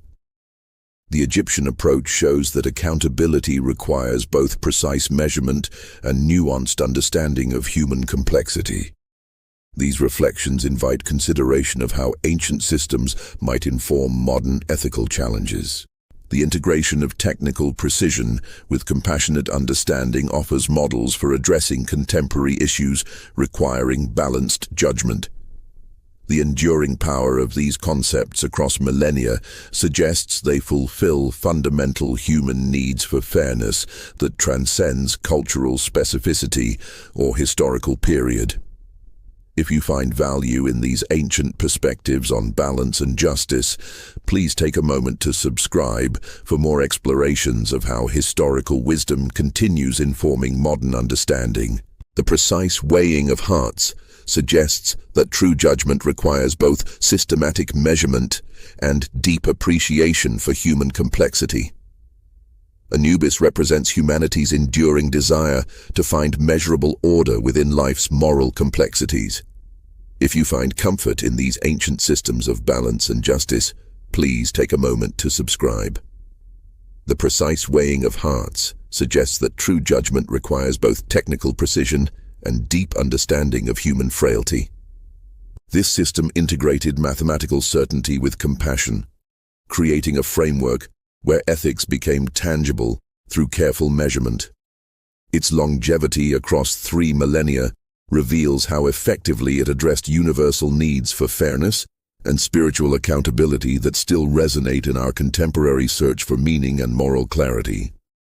The Egyptian approach shows that accountability requires both precise measurement and nuanced understanding of human complexity. These reflections invite consideration of how ancient systems might inform modern ethical challenges. The integration of technical precision with compassionate understanding offers models for addressing contemporary issues requiring balanced judgment. The enduring power of these concepts across millennia suggests they fulfill fundamental human needs for fairness that transcends cultural specificity or historical period. If you find value in these ancient perspectives on balance and justice, please take a moment to subscribe for more explorations of how historical wisdom continues informing modern understanding. The precise weighing of hearts suggests that true judgment requires both systematic measurement and deep appreciation for human complexity. Anubis represents humanity's enduring desire to find measurable order within life's moral complexities. If you find comfort in these ancient systems of balance and justice, please take a moment to subscribe. The precise weighing of hearts suggests that true judgment requires both technical precision and deep understanding of human frailty. This system integrated mathematical certainty with compassion, creating a framework where ethics became tangible through careful measurement. Its longevity across 3 millennia reveals how effectively it addressed universal needs for fairness and spiritual accountability that still resonate in our contemporary search for meaning and moral clarity.